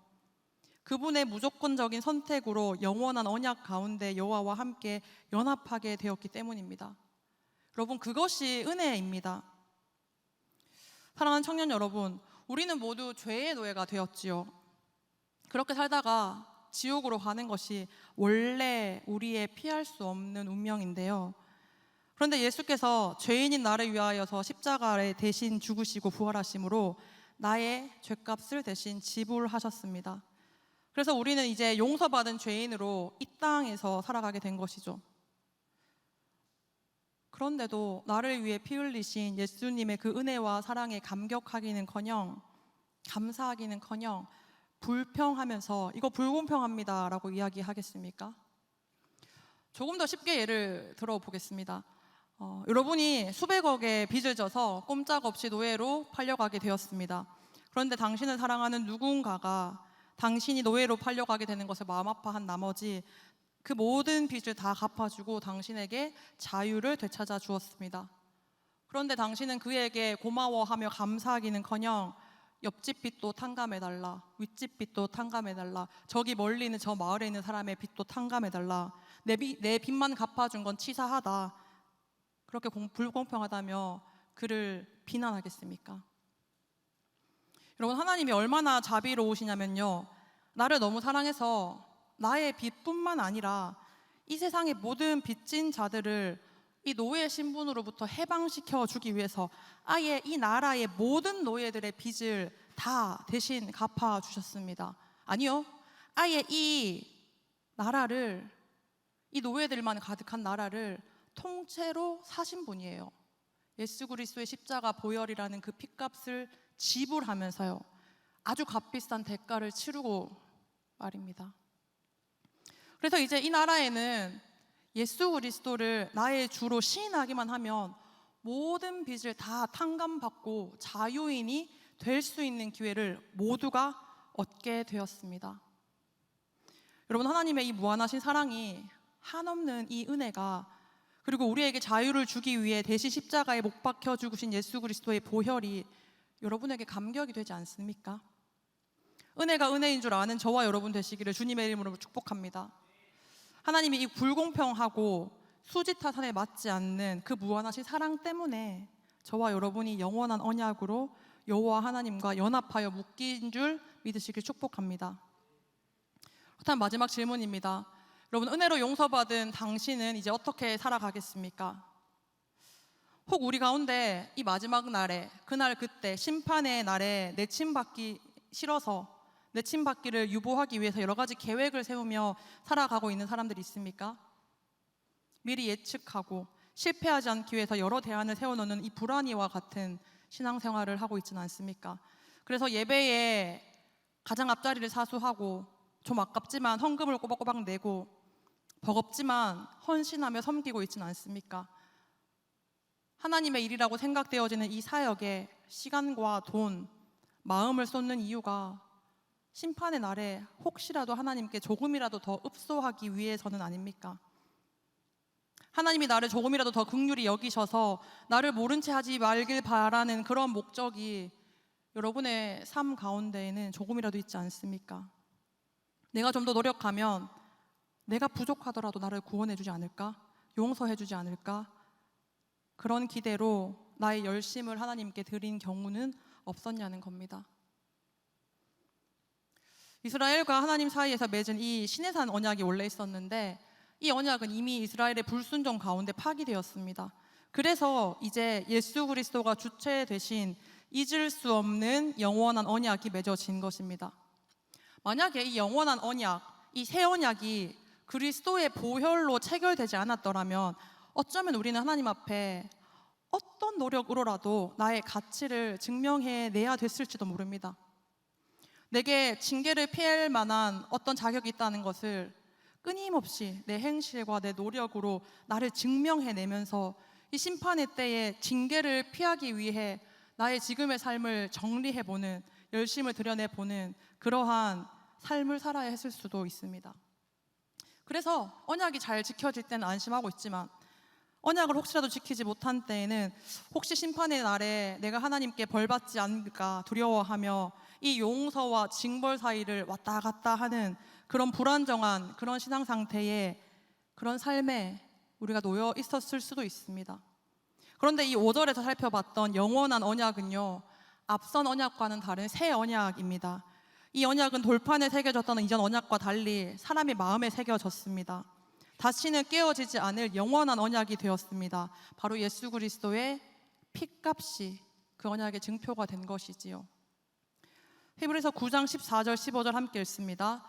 그분의 무조건적인 선택으로 영원한 언약 가운데 여호와와 함께 연합하게 되었기 때문입니다. 여러분, 그것이 은혜입니다. 사랑하는 청년 여러분, 우리는 모두 죄의 노예가 되었지요. 그렇게 살다가 지옥으로 가는 것이 원래 우리의 피할 수 없는 운명인데요. 그런데 예수께서 죄인인 나를 위하여서 십자가에 대신 죽으시고 부활하심으로 나의 죄값을 대신 지불하셨습니다. 그래서 우리는 이제 용서받은 죄인으로 이 땅에서 살아가게 된 것이죠. 그런데도 나를 위해 피 흘리신 예수님의 그 은혜와 사랑에 감격하기는커녕, 감사하기는커녕 불평하면서 이거 불공평합니다 라고 이야기하겠습니까? 조금 더 쉽게 예를 들어보겠습니다. 여러분이 수백억의 빚을 져서 꼼짝없이 노예로 팔려가게 되었습니다. 그런데 당신을 사랑하는 누군가가 당신이 노예로 팔려가게 되는 것을 마음 아파한 나머지 그 모든 빚을 다 갚아주고 당신에게 자유를 되찾아 주었습니다. 그런데 당신은 그에게 고마워하며 감사하기는커녕 옆집 빚도 탕감해달라, 윗집 빚도 탕감해달라, 저기 멀리 있는 저 마을에 있는 사람의 빚도 탕감해달라, 내 빚만 갚아준 건 치사하다, 그렇게 불공평하다며 그를 비난하겠습니까? 여러분, 하나님이 얼마나 자비로우시냐면요, 나를 너무 사랑해서 나의 빚뿐만 아니라 이 세상의 모든 빚진 자들을 이 노예 신분으로부터 해방시켜 주기 위해서 아예 이 나라의 모든 노예들의 빚을 다 대신 갚아 주셨습니다. 아니요, 아예 이 나라를, 이 노예들만 가득한 나라를 통째로 사신 분이에요. 예수 그리스도의 십자가 보혈이라는 그 핏값을 지불하면서요, 아주 값비싼 대가를 치르고 말입니다. 그래서 이제 이 나라에는 예수 그리스도를 나의 주로 시인하기만 하면 모든 빚을 다 탕감받고 자유인이 될 수 있는 기회를 모두가 얻게 되었습니다. 여러분, 하나님의 이 무한하신 사랑이, 한없는 이 은혜가, 그리고 우리에게 자유를 주기 위해 대신 십자가에 못 박혀 죽으신 예수 그리스도의 보혈이 여러분에게 감격이 되지 않습니까? 은혜가 은혜인 줄 아는 저와 여러분 되시기를 주님의 이름으로 축복합니다. 하나님이 이 불공평하고 수지타산에 맞지 않는 그 무한하신 사랑 때문에 저와 여러분이 영원한 언약으로 여호와 하나님과 연합하여 묶인 줄 믿으시길 축복합니다. 그렇다면 마지막 질문입니다. 여러분, 은혜로 용서받은 당신은 이제 어떻게 살아가겠습니까? 혹 우리 가운데 이 마지막 날에, 그날 그때 심판의 날에 내침받기 싫어서 내침받기를 유보하기 위해서 여러 가지 계획을 세우며 살아가고 있는 사람들이 있습니까? 미리 예측하고 실패하지 않기 위해서 여러 대안을 세워놓는 이 불안이와 같은 신앙생활을 하고 있지는 않습니까? 그래서 예배에 가장 앞자리를 사수하고 좀 아깝지만 헌금을 꼬박꼬박 내고 버겁지만 헌신하며 섬기고 있지는 않습니까? 하나님의 일이라고 생각되어지는 이 사역에 시간과 돈, 마음을 쏟는 이유가 심판의 날에 혹시라도 하나님께 조금이라도 더 읍소하기 위해서는 아닙니까? 하나님이 나를 조금이라도 더 긍휼히 여기셔서 나를 모른 채 하지 말길 바라는 그런 목적이 여러분의 삶 가운데에는 조금이라도 있지 않습니까? 내가 좀 더 노력하면 내가 부족하더라도 나를 구원해 주지 않을까? 용서해 주지 않을까? 그런 기대로 나의 열심을 하나님께 드린 경우는 없었냐는 겁니다. 이스라엘과 하나님 사이에서 맺은 이 시내산 언약이 원래 있었는데 이 언약은 이미 이스라엘의 불순종 가운데 파기되었습니다. 그래서 이제 예수 그리스도가 주체 되신 잊을 수 없는 영원한 언약이 맺어진 것입니다. 만약에 이 영원한 언약, 이 새 언약이 그리스도의 보혈로 체결되지 않았더라면 어쩌면 우리는 하나님 앞에 어떤 노력으로라도 나의 가치를 증명해내야 됐을지도 모릅니다. 내게 징계를 피할 만한 어떤 자격이 있다는 것을 끊임없이 내 행실과 내 노력으로 나를 증명해내면서 이 심판의 때에 징계를 피하기 위해 나의 지금의 삶을 정리해보는, 열심을 들여내보는 그러한 삶을 살아야 했을 수도 있습니다. 그래서 언약이 잘 지켜질 때는 안심하고 있지만 언약을 혹시라도 지키지 못한 때에는 혹시 심판의 날에 내가 하나님께 벌받지 않을까 두려워하며 이 용서와 징벌 사이를 왔다 갔다 하는 그런 불안정한 그런 신앙 상태에, 그런 삶에 우리가 놓여 있었을 수도 있습니다. 그런데 이 5절에서 살펴봤던 영원한 언약은요, 앞선 언약과는 다른 새 언약입니다. 이 언약은 돌판에 새겨졌던 이전 언약과 달리 사람의 마음에 새겨졌습니다. 다시는 깨어지지 않을 영원한 언약이 되었습니다. 바로 예수 그리스도의 핏값이 그 언약의 증표가 된 것이지요. 히브리서 9장 14절 15절 함께 읽습니다.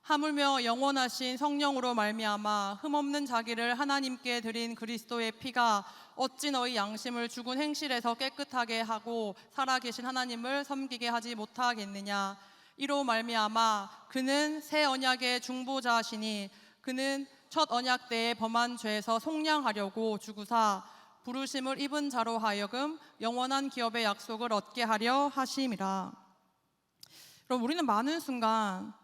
하물며 영원하신 성령으로 말미암아 흠없는 자기를 하나님께 드린 그리스도의 피가 어찌 너희 양심을 죽은 행실에서 깨끗하게 하고 살아계신 하나님을 섬기게 하지 못하겠느냐. 이로 말미암아 그는 새 언약의 중보자시니 그는 첫 언약 때에 범한 죄에서 속량하려고 주구사 부르심을 입은 자로 하여금 영원한 기업의 약속을 얻게 하려 하심이라. 그럼 우리는 많은 순간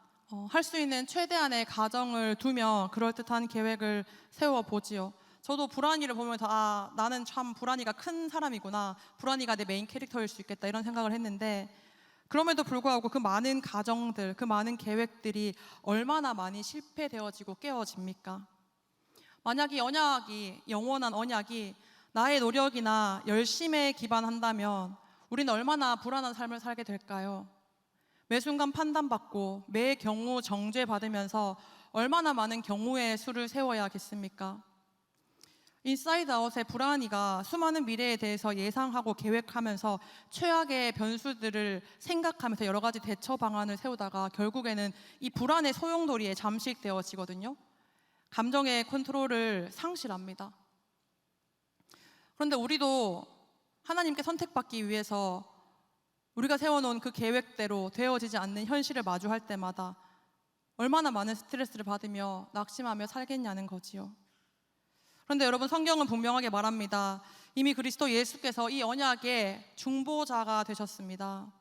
할 수 있는 최대한의 가정을 두며 그럴듯한 계획을 세워보지요. 저도 불안이를 보면서 나는 참 불안이가 큰 사람이구나, 불안이가 내 메인 캐릭터일 수 있겠다 이런 생각을 했는데, 그럼에도 불구하고 그 많은 가정들, 그 많은 계획들이 얼마나 많이 실패되어지고 깨어집니까? 만약 이 언약이, 영원한 언약이 나의 노력이나 열심에 기반한다면 우리는 얼마나 불안한 삶을 살게 될까요? 매 순간 판단받고 매 경우 정죄받으면서 얼마나 많은 경우의 수를 세워야겠습니까? 인사이드 아웃의 불안이가 수많은 미래에 대해서 예상하고 계획하면서 최악의 변수들을 생각하면서 여러 가지 대처 방안을 세우다가 결국에는 이 불안의 소용돌이에 잠식되어지거든요. 감정의 컨트롤을 상실합니다. 그런데 우리도 하나님께 선택받기 위해서 우리가 세워놓은 그 계획대로 되어지지 않는 현실을 마주할 때마다 얼마나 많은 스트레스를 받으며 낙심하며 살겠냐는 거지요. 그런데 여러분, 성경은 분명하게 말합니다. 이미 그리스도 예수께서 이 언약의 중보자가 되셨습니다.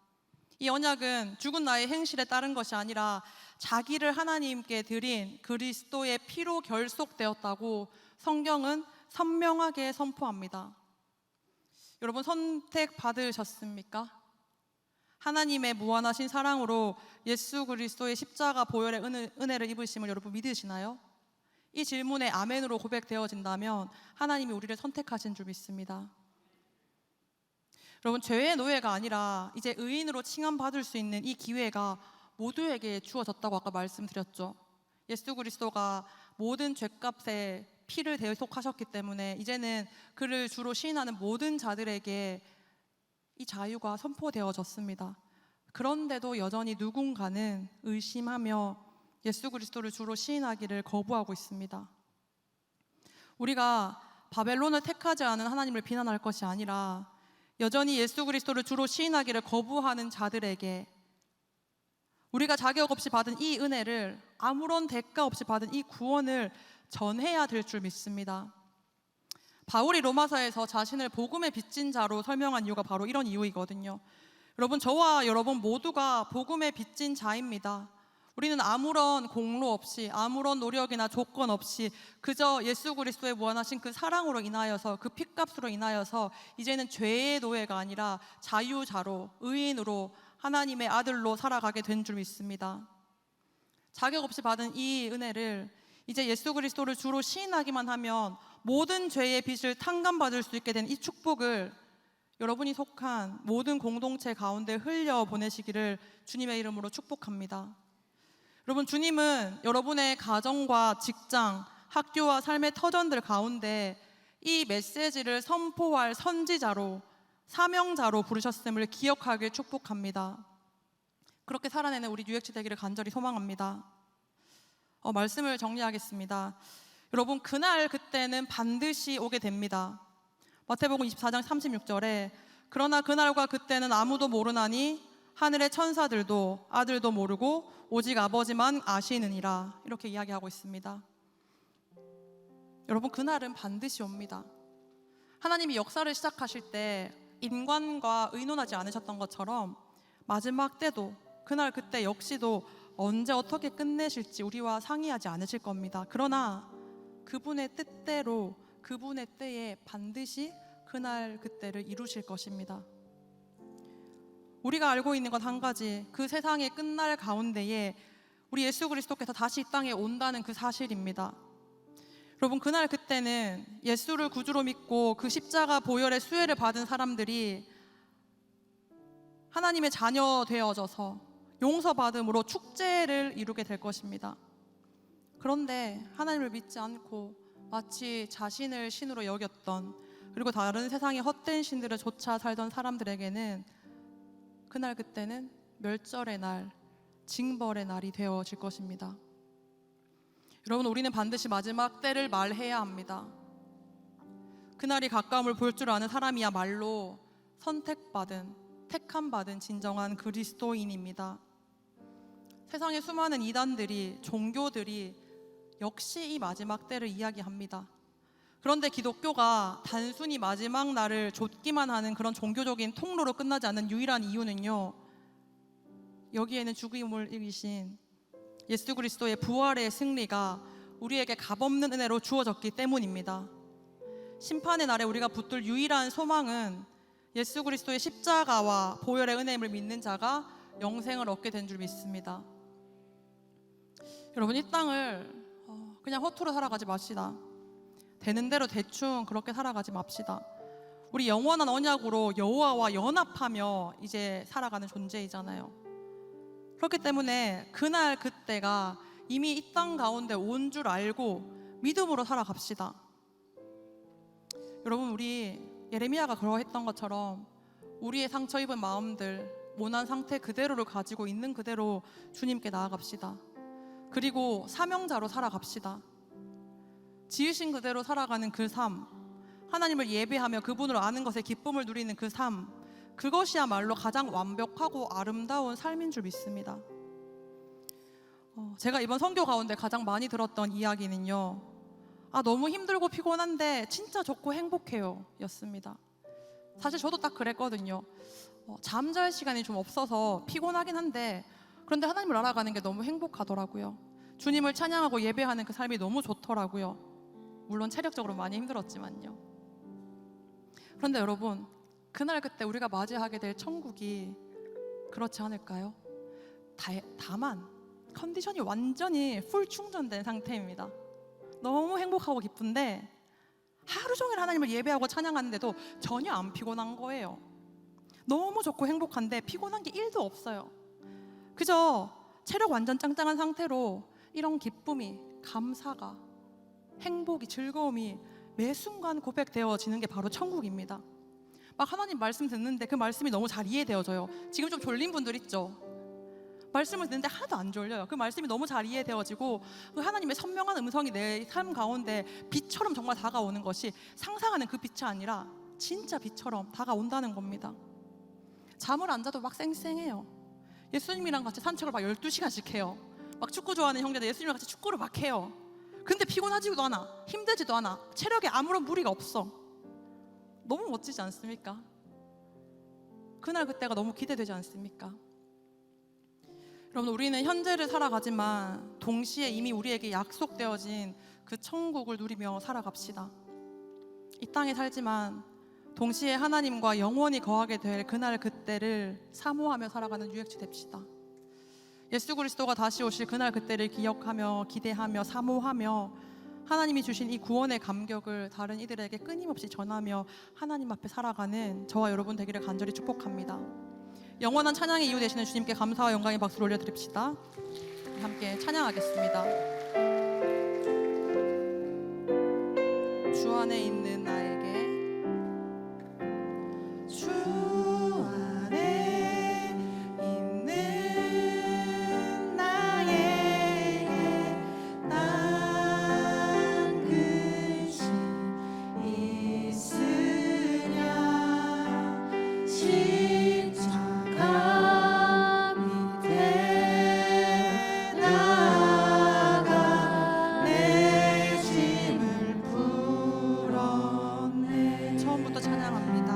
이 언약은 죽은 나의 행실에 따른 것이 아니라 자기를 하나님께 드린 그리스도의 피로 결속되었다고 성경은 선명하게 선포합니다. 여러분, 선택받으셨습니까? 하나님의 무한하신 사랑으로 예수 그리스도의 십자가 보혈의 은혜를 입으심을 여러분 믿으시나요? 이 질문에 아멘으로 고백되어진다면 하나님이 우리를 선택하신 줄 믿습니다. 여러분, 죄의 노예가 아니라 이제 의인으로 칭함받을 수 있는 이 기회가 모두에게 주어졌다고 아까 말씀드렸죠. 예수 그리스도가 모든 죄값에 피를 대속하셨기 때문에 이제는 그를 주로 시인하는 모든 자들에게 이 자유가 선포되어졌습니다. 그런데도 여전히 누군가는 의심하며 예수 그리스도를 주로 시인하기를 거부하고 있습니다. 우리가 바벨론을 택하지 않은 하나님을 비난할 것이 아니라 여전히 예수 그리스도를 주로 시인하기를 거부하는 자들에게 우리가 자격 없이 받은 이 은혜를, 아무런 대가 없이 받은 이 구원을 전해야 될 줄 믿습니다. 바울이 로마서에서 자신을 복음의 빚진 자로 설명한 이유가 바로 이런 이유이거든요. 여러분, 저와 여러분 모두가 복음의 빚진 자입니다. 우리는 아무런 공로 없이, 아무런 노력이나 조건 없이 그저 예수 그리스도의 무한하신 그 사랑으로 인하여서, 그 핏값으로 인하여서 이제는 죄의 노예가 아니라 자유자로, 의인으로, 하나님의 아들로 살아가게 된 줄 믿습니다. 자격 없이 받은 이 은혜를 이제 예수 그리스도를 주로 시인하기만 하면 모든 죄의 빚을 탕감받을 수 있게 된 이 축복을 여러분이 속한 모든 공동체 가운데 흘려보내시기를 주님의 이름으로 축복합니다. 여러분, 주님은 여러분의 가정과 직장, 학교와 삶의 터전들 가운데 이 메시지를 선포할 선지자로, 사명자로 부르셨음을 기억하길 축복합니다. 그렇게 살아내는 우리 뉴액치 되기를 간절히 소망합니다. 말씀을 정리하겠습니다. 여러분, 그날 그때는 반드시 오게 됩니다. 마태복음 24장 36절에 그러나 그날과 그때는 아무도 모르나니 하늘의 천사들도 아들도 모르고 오직 아버지만 아시느니라, 이렇게 이야기하고 있습니다. 여러분, 그날은 반드시 옵니다. 하나님이 역사를 시작하실 때 인간과 의논하지 않으셨던 것처럼 마지막 때도, 그날 그때 역시도 언제 어떻게 끝내실지 우리와 상의하지 않으실 겁니다. 그러나 그분의 뜻대로, 그분의 때에 반드시 그날 그때를 이루실 것입니다. 우리가 알고 있는 건 한 가지, 그 세상의 끝날 가운데에 우리 예수 그리스도께서 다시 이 땅에 온다는 그 사실입니다. 여러분, 그날 그때는 예수를 구주로 믿고 그 십자가 보혈의 수혜를 받은 사람들이 하나님의 자녀 되어져서 용서받음으로 축제를 이루게 될 것입니다. 그런데 하나님을 믿지 않고 마치 자신을 신으로 여겼던, 그리고 다른 세상의 헛된 신들을 쫓아 살던 사람들에게는 그날 그때는 멸절의 날, 징벌의 날이 되어질 것입니다. 여러분, 우리는 반드시 마지막 때를 말해야 합니다. 그날이 가까움을 볼 줄 아는 사람이야말로 선택받은, 택함받은 진정한 그리스도인입니다. 세상의 수많은 이단들이, 종교들이 역시 이 마지막 때를 이야기합니다. 그런데 기독교가 단순히 마지막 날을 좇기만 하는 그런 종교적인 통로로 끝나지 않는 유일한 이유는요, 여기에는 죽음을 이기신 예수 그리스도의 부활의 승리가 우리에게 값없는 은혜로 주어졌기 때문입니다. 심판의 날에 우리가 붙들 유일한 소망은 예수 그리스도의 십자가와 보혈의 은혜임을 믿는 자가 영생을 얻게 된 줄 믿습니다. 여러분, 이 땅을 그냥 허투루 살아가지 맙시다. 되는 대로 대충 그렇게 살아가지 맙시다. 우리 영원한 언약으로 여호와와 연합하며 이제 살아가는 존재이잖아요. 그렇기 때문에 그날 그때가 이미 이 땅 가운데 온 줄 알고 믿음으로 살아갑시다. 여러분, 우리 예레미야가 그러했던 것처럼 우리의 상처 입은 마음들, 모난 상태 그대로를 가지고 있는 그대로 주님께 나아갑시다. 그리고 사명자로 살아갑시다. 지으신 그대로 살아가는 그 삶, 하나님을 예배하며 그분을 아는 것에 기쁨을 누리는 그 삶, 그것이야말로 가장 완벽하고 아름다운 삶인 줄 믿습니다. 제가 이번 선교 가운데 가장 많이 들었던 이야기는요, 너무 힘들고 피곤한데 진짜 좋고 행복해요 였습니다. 사실 저도 딱 그랬거든요. 잠잘 시간이 좀 없어서 피곤하긴 한데, 그런데 하나님을 알아가는 게 너무 행복하더라고요. 주님을 찬양하고 예배하는 그 삶이 너무 좋더라고요. 물론 체력적으로 많이 힘들었지만요. 그런데 여러분, 그날 그때 우리가 맞이하게 될 천국이 그렇지 않을까요? 다만 컨디션이 완전히 풀 충전된 상태입니다. 너무 행복하고 기쁜데 하루 종일 하나님을 예배하고 찬양하는데도 전혀 안 피곤한 거예요. 너무 좋고 행복한데 피곤한 게 1도 없어요. 그저 체력 완전 짱짱한 상태로 이런 기쁨이, 감사가, 행복이, 즐거움이 매 순간 고백되어지는 게 바로 천국입니다. 막 하나님 말씀 듣는데 그 말씀이 너무 잘 이해되어져요. 지금 좀 졸린 분들 있죠? 말씀을 듣는데 하나도 안 졸려요. 그 말씀이 너무 잘 이해되어지고 그 하나님의 선명한 음성이 내 삶 가운데 빛처럼 정말 다가오는 것이 상상하는 그 빛이 아니라 진짜 빛처럼 다가온다는 겁니다. 잠을 안 자도 막 쌩쌩해요. 예수님이랑 같이 산책을 막 12시간씩 해요. 막 축구 좋아하는 형제들 예수님이랑 같이 축구를 막 해요. 근데 피곤하지도 않아, 힘들지도 않아, 체력에 아무런 무리가 없어. 너무 멋지지 않습니까? 그날 그때가 너무 기대되지 않습니까? 여러분, 우리는 현재를 살아가지만 동시에 이미 우리에게 약속되어진 그 천국을 누리며 살아갑시다. 이 땅에 살지만 동시에 하나님과 영원히 거하게 될 그날 그때를 사모하며 살아가는 유익주 됩시다. 예수 그리스도가 다시 오실 그날 그때를 기억하며 기대하며 사모하며 하나님이 주신 이 구원의 감격을 다른 이들에게 끊임없이 전하며 하나님 앞에 살아가는 저와 여러분 되기를 간절히 축복합니다. 영원한 찬양의 이유 되시는 주님께 감사와 영광의 박수를 올려드립시다. 함께 찬양하겠습니다. 주 안에 있는 나에게, 주 안에 있는 나에게 난 근심 있으랴. 십자가 밑에 나아가 내 짐을 풀었네. 처음부터 찬양합니다.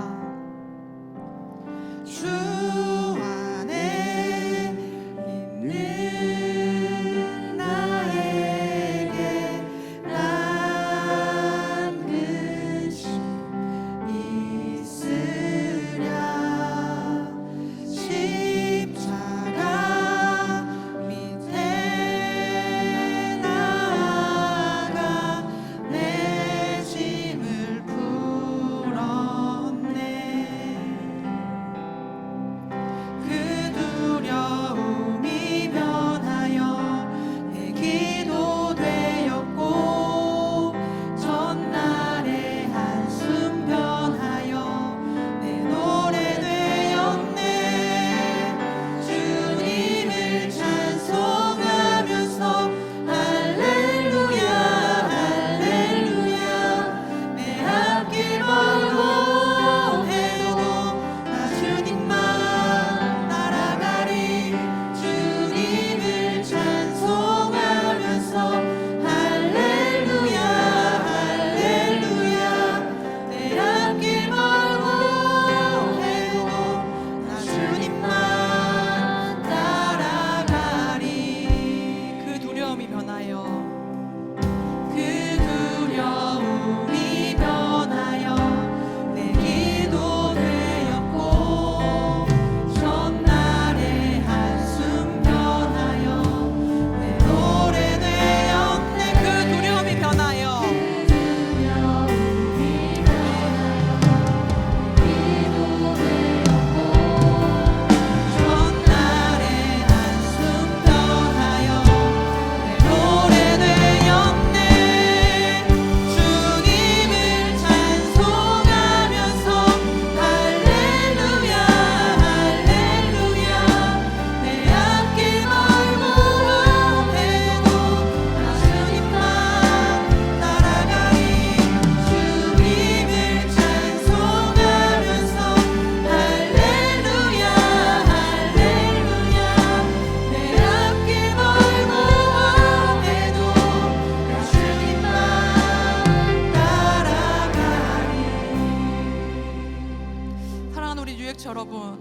우리 유액체 여러분,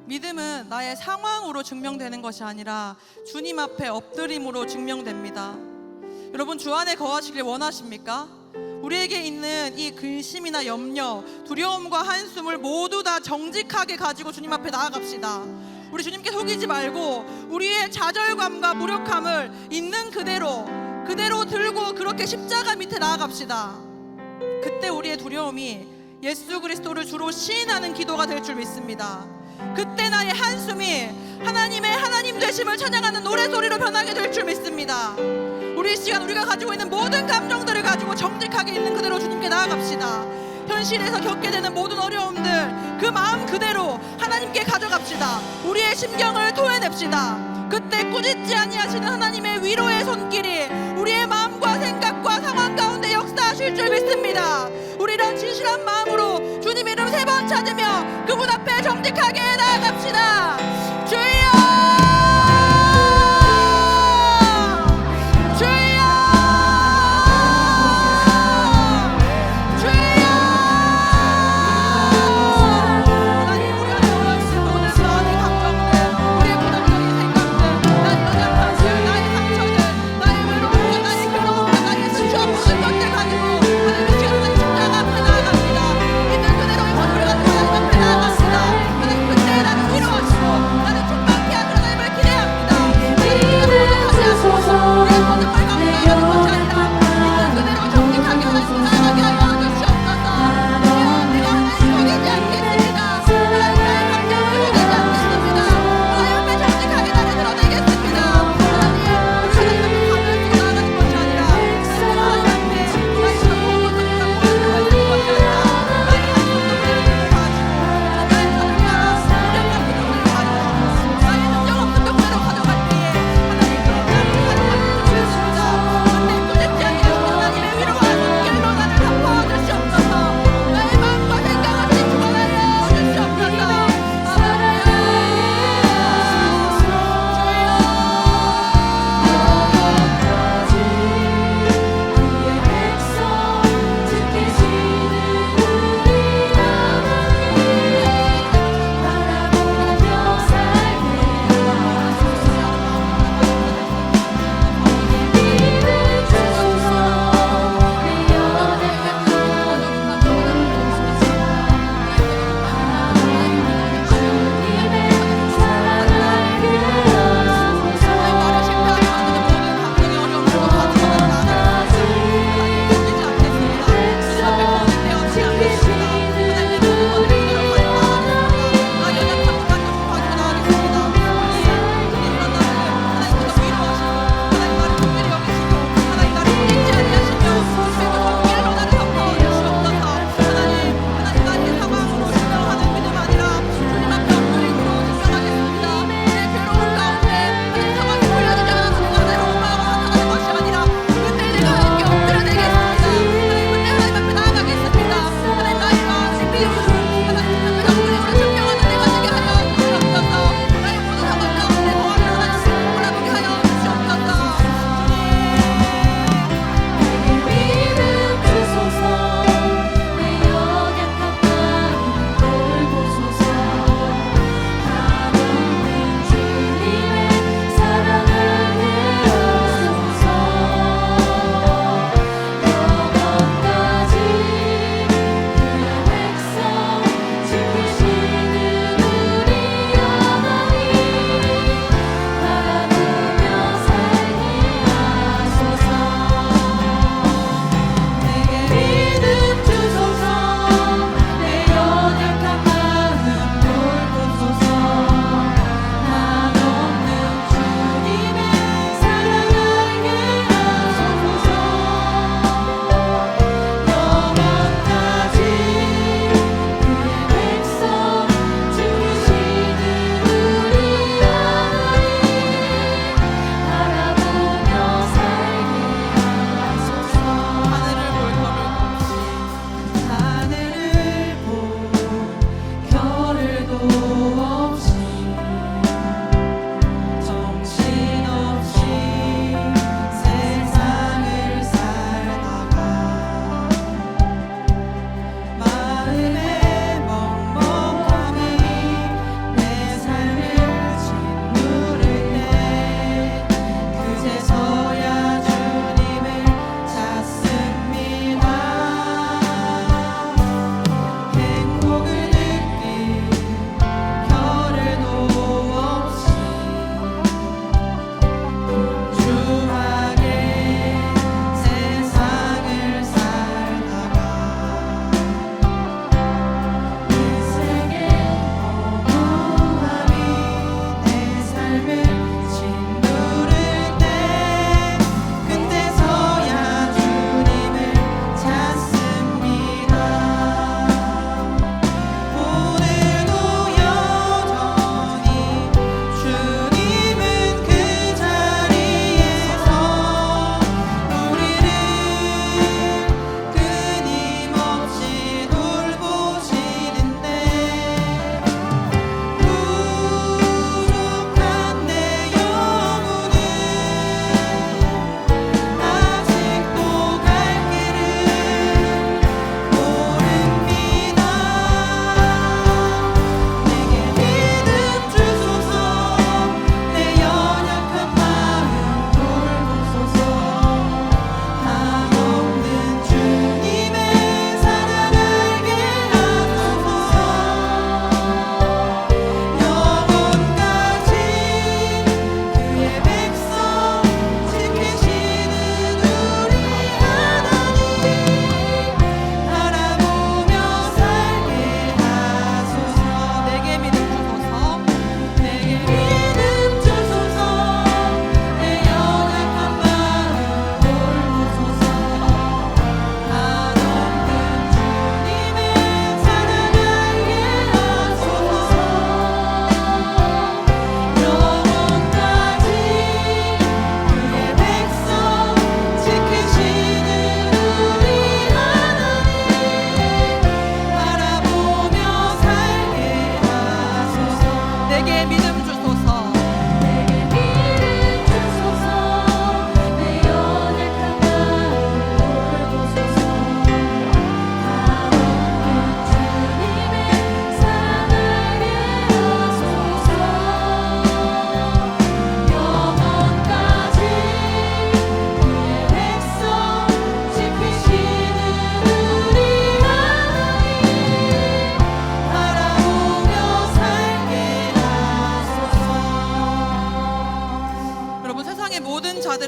믿음은 나의 상황으로 증명되는 것이 아니라 주님 앞에 엎드림으로 증명됩니다. 여러분, 주 안에 거하시길 원하십니까? 우리에게 있는 이 근심이나 염려, 두려움과 한숨을 모두 다 정직하게 가지고 주님 앞에 나아갑시다. 우리 주님께 속이지 말고 우리의 좌절감과 무력함을 있는 그대로 들고 그렇게 십자가 밑에 나아갑시다. 그때 우리의 두려움이 예수 그리스도를 주로 시인하는 기도가 될 줄 믿습니다. 그때 나의 한숨이 하나님의 하나님 되심을 찬양하는 노래소리로 변하게 될 줄 믿습니다. 우리 이 시간 우리가 가지고 있는 모든 감정들을 가지고 정직하게 있는 그대로 주님께 나아갑시다. 현실에서 겪게 되는 모든 어려움들 그 마음 그대로 하나님께 가져갑시다. 우리의 심경을 토해냅시다. 그때 꾸짖지 아니하시는 하나님의 위로의 손길이 우리의 마음과 생각과 상황 가운데 역사하실 줄 믿습니다. 우리 이런 진실한 마음으로 주님 이름 3번 찾으며 그분 앞에 정직하게 나아갑시다. 주여, 주여, 주여. 하나님, 우리가 모든 마음의 감정들, 우리의 부정적인 생각들, 나의 연약함들, 나의 상처들, 나의 외로움과 나의 괴로움과 나의 수치와 모든 것들 가지고 하나님 이 시간 하나님 십자가 앞에 나아갑니다. 있는 그대로 이 모습을 가지고 하나님 앞에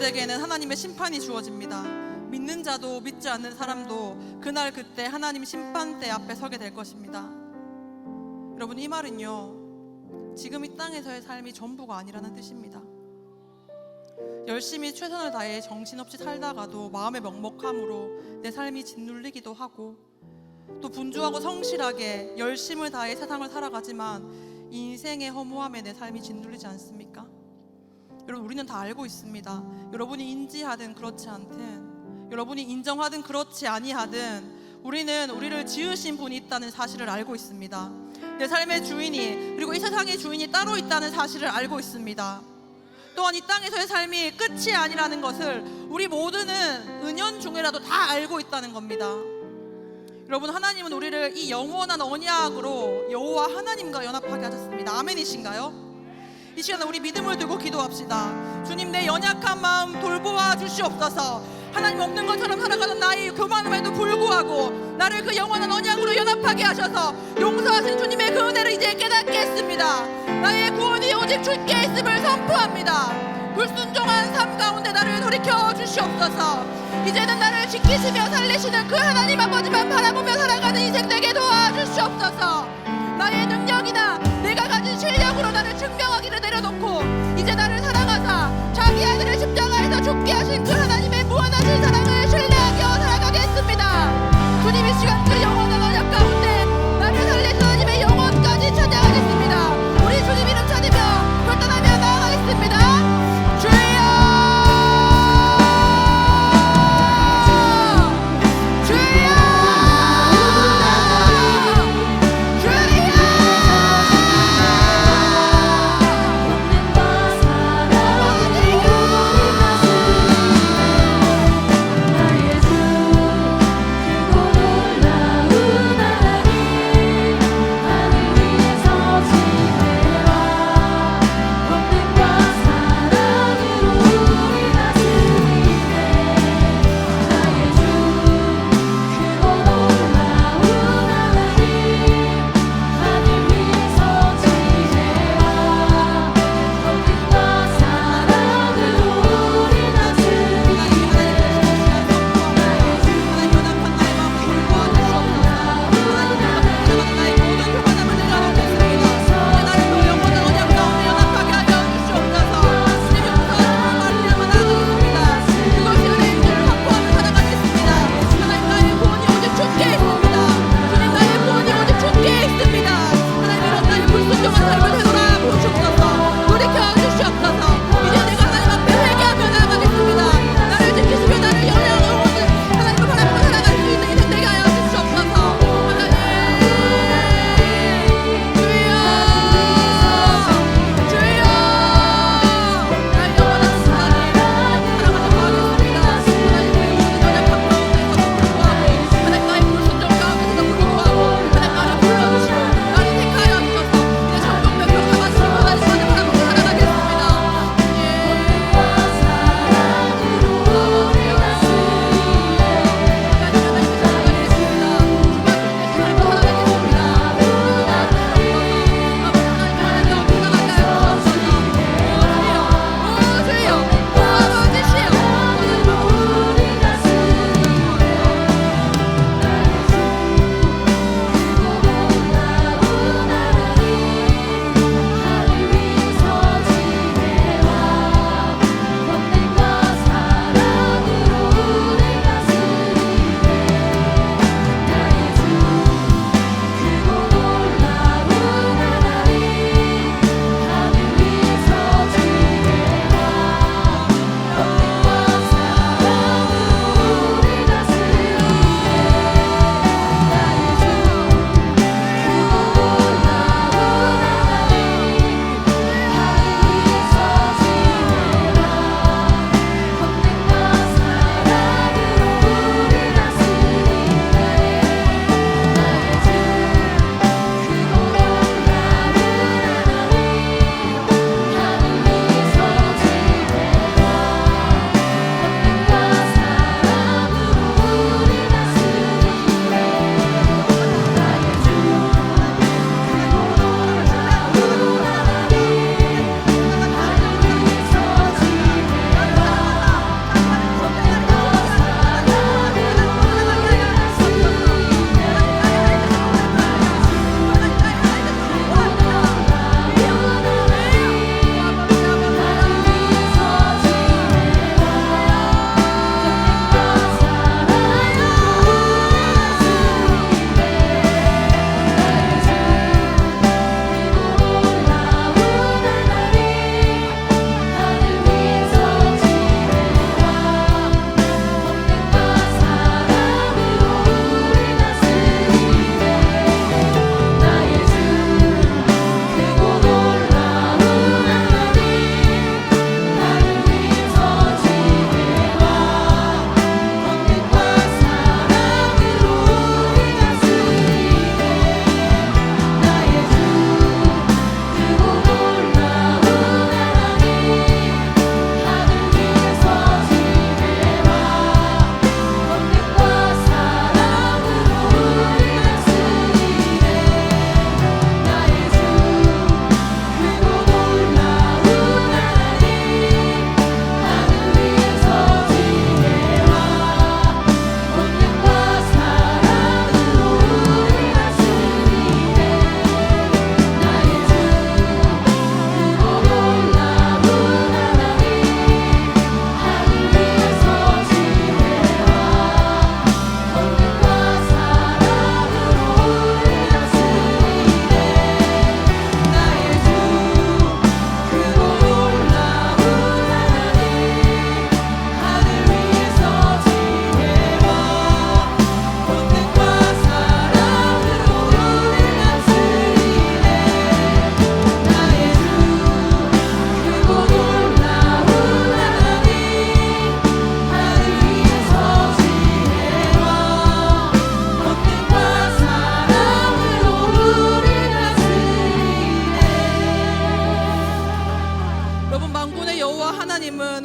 자들에게는 하나님의 심판이 주어집니다. 믿는 자도 믿지 않는 사람도 그날 그때 하나님 심판대 앞에 서게 될 것입니다. 여러분, 이 말은요, 지금 이 땅에서의 삶이 전부가 아니라는 뜻입니다. 열심히 최선을 다해 정신없이 살다가도 마음의 먹먹함으로 내 삶이 짓눌리기도 하고, 또 분주하고 성실하게 열심을 다해 세상을 살아가지만 인생의 허무함에 내 삶이 짓눌리지 않습니까? 여러분, 우리는 다 알고 있습니다. 여러분이 인지하든 그렇지 않든, 여러분이 인정하든 그렇지 아니하든, 우리는 우리를 지으신 분이 있다는 사실을 알고 있습니다. 내 삶의 주인이, 그리고 이 세상의 주인이 따로 있다는 사실을 알고 있습니다. 또한 이 땅에서의 삶이 끝이 아니라는 것을 우리 모두는 은연중에라도 다 알고 있다는 겁니다. 여러분, 하나님은 우리를 이 영원한 언약으로 여호와 하나님과 연합하게 하셨습니다. 아멘이신가요? 이 시간에 우리 믿음을 두고 기도합시다. 주님, 내 연약한 마음 돌보아 주시옵소서. 하나님 없는 것처럼 살아가는 나의 교만함에도 불구하고 나를 그 영원한 언약으로 연합하게 하셔서 용서하신 주님의 그 은혜를 이제 깨닫게 했습니다. 나의 구원이 오직 주께 있음을 선포합니다. 불순종한 삶 가운데 나를 돌이켜 주시옵소서. 이제는 나를 지키시며 살리시는 그 하나님 아버지만 바라보며 살아가는 인생 되게 도와주시옵소서. 나의 능력이나 내가 가진 실력으로 나를 증명하기를 내려놓고 이제 나를 사랑하사 자기 아들을 십자가에서 죽게 하신 그 하나님의 무한하신 사랑을 신뢰하며 살아가겠습니다. 주님, 이 시간 그 영원한 언약 가운데 나를 살리신 하나님의 영원까지 찬양하겠습니다. 우리 주님 이름 찾으며 결단하며 나아가겠습니다. 주여, 주여, 주여.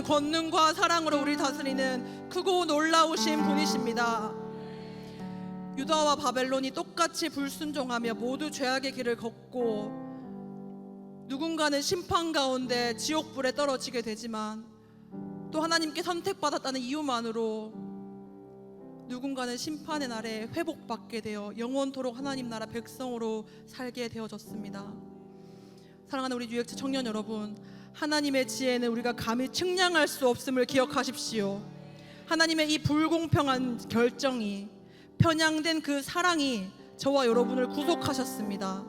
권능과 사랑으로 우리 다스리는 크고 놀라우신 분이십니다. 유다와 바벨론이 똑같이 불순종하며 모두 죄악의 길을 걷고 누군가는 심판 가운데 지옥불에 떨어지게 되지만 또 하나님께 선택받았다는 이유만으로 누군가는 심판의 날에 회복받게 되어 영원토록 하나님 나라 백성으로 살게 되어졌습니다. 사랑하는 우리 뉴액트 청년 여러분, 하나님의 지혜는 우리가 감히 측량할 수 없음을 기억하십시오. 하나님의 이 불공평한 결정이, 편향된 그 사랑이 저와 여러분을 구속하셨습니다.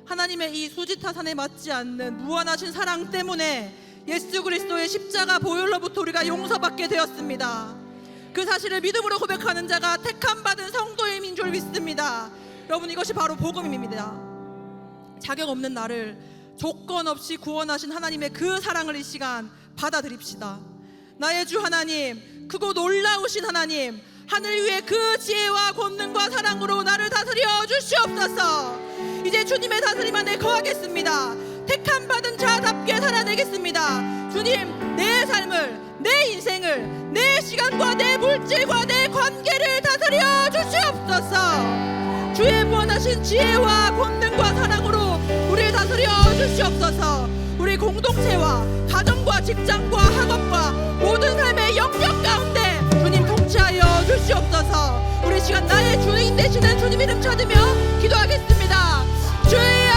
하나님의 이 수지타산에 맞지 않는 무한하신 사랑 때문에 예수 그리스도의 십자가 보혈로부터 우리가 용서받게 되었습니다. 그 사실을 믿음으로 고백하는 자가 택함받은 성도임인 줄 믿습니다. 여러분, 이것이 바로 복음입니다. 자격 없는 나를 조건 없이 구원하신 하나님의 그 사랑을 이 시간 받아들입시다. 나의 주 하나님, 크고 놀라우신 하나님, 하늘 위에 그 지혜와 권능과 사랑으로 나를 다스려 주시옵소서. 이제 주님의 다스림 안에 거하겠습니다. 택함받은 자답게 살아내겠습니다. 주님, 내 삶을, 내 인생을, 내 시간과 내 물질과 내 관계를 다스려 주시옵소서. 주의 무한하신 지혜와 권능과 사랑으로 우리를 다스려 주시옵소서. 우리 공동체와 가정과 직장과 학업과 모든 삶의 영역 가운데 주님 통치하여 주시옵소서. 우리 시간 나의 주인 되시는 주님 이름 찾으며 기도하겠습니다. 주여,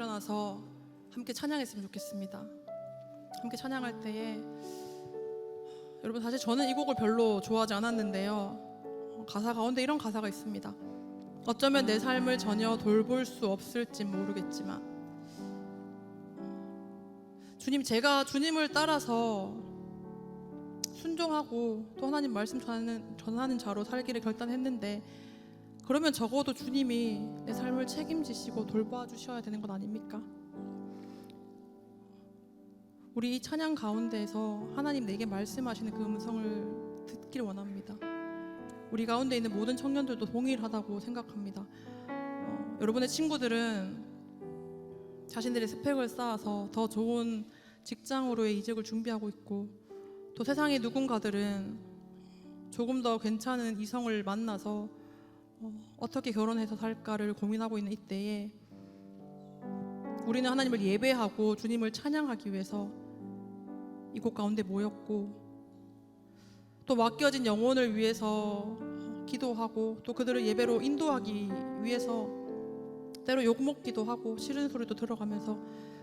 일어나서 함께 찬양했으면 좋겠습니다. 함께 찬양할 때에 여러분, 사실 저는 이 곡을 별로 좋아하지 않았는데요, 가사 가운데 이런 가사가 있습니다. 어쩌면 내 삶을 전혀 돌볼 수 없을진 모르겠지만 주님, 제가 주님을 따라서 순종하고 또 하나님 말씀 전하는 자로 살기를 결단했는데, 그러면 적어도 주님이 내 삶을 책임지시고 돌봐주셔야 되는 것 아닙니까? 우리 이 찬양 가운데에서 하나님 내게 말씀하시는 그 음성을 듣길 원합니다. 우리 가운데 있는 모든 청년들도 동일하다고 생각합니다. 여러분의 친구들은 자신들의 스펙을 쌓아서 더 좋은 직장으로의 이직을 준비하고 있고, 또 세상의 누군가들은 조금 더 괜찮은 이성을 만나서 어떻게 결혼해서 살까를 고민하고 있는 이때에 우리는 하나님을 예배하고 주님을 찬양하기 위해서 이곳 가운데 모였고, 또 맡겨진 영혼을 위해서 기도하고, 또 그들을 예배로 인도하기 위해서 때로 욕먹기도 하고 싫은 소리도 들어가면서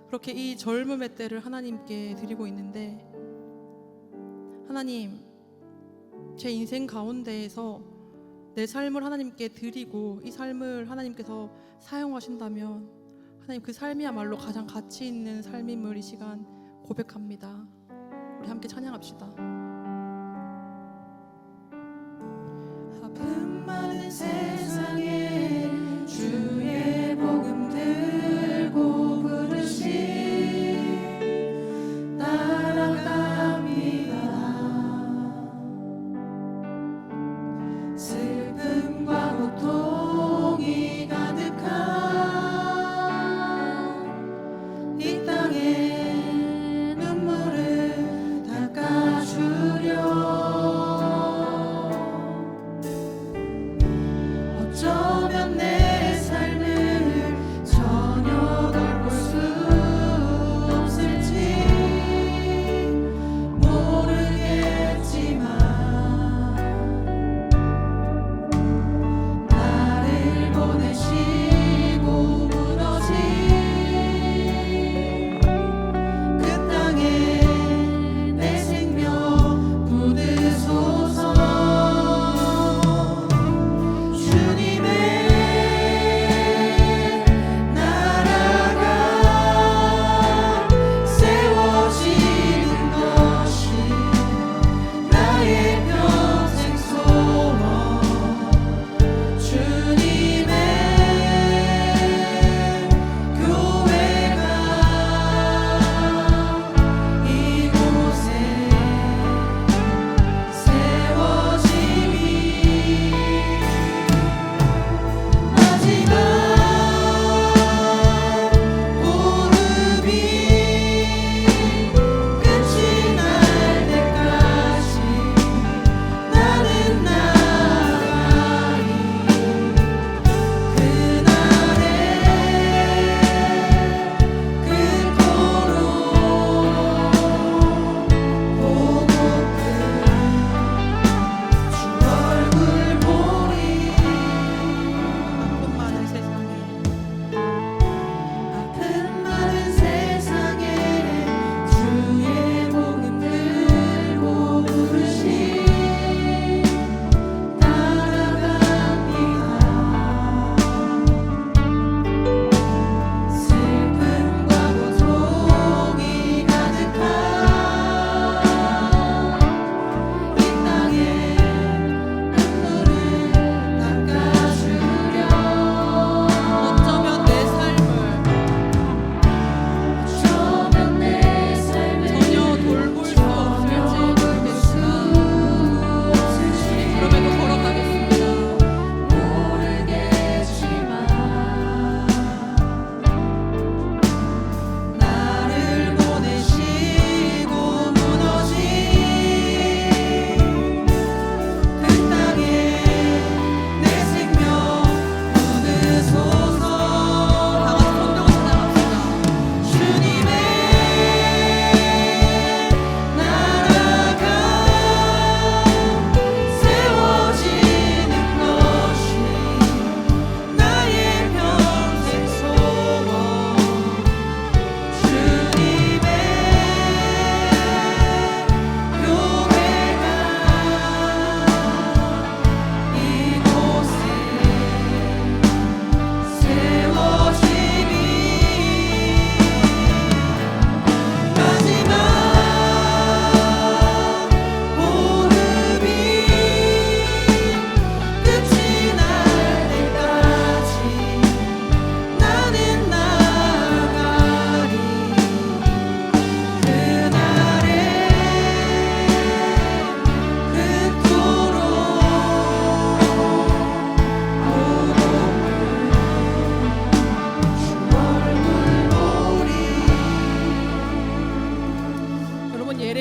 그렇게 이 젊음의 때를 하나님께 드리고 있는데, 하나님, 제 인생 가운데에서 내 삶을 하나님께 드리고 이 삶을 하나님께서 사용하신다면 하나님, 그 삶이야말로 가장 가치 있는 삶임을 이 시간 고백합니다. 우리 함께 찬양합시다. 아픔 많은 세상에 주의 복음 들고 부르신 따라갑니다. 슬픔과 고통이 가득한 이 땅에 눈물을 닦아주리.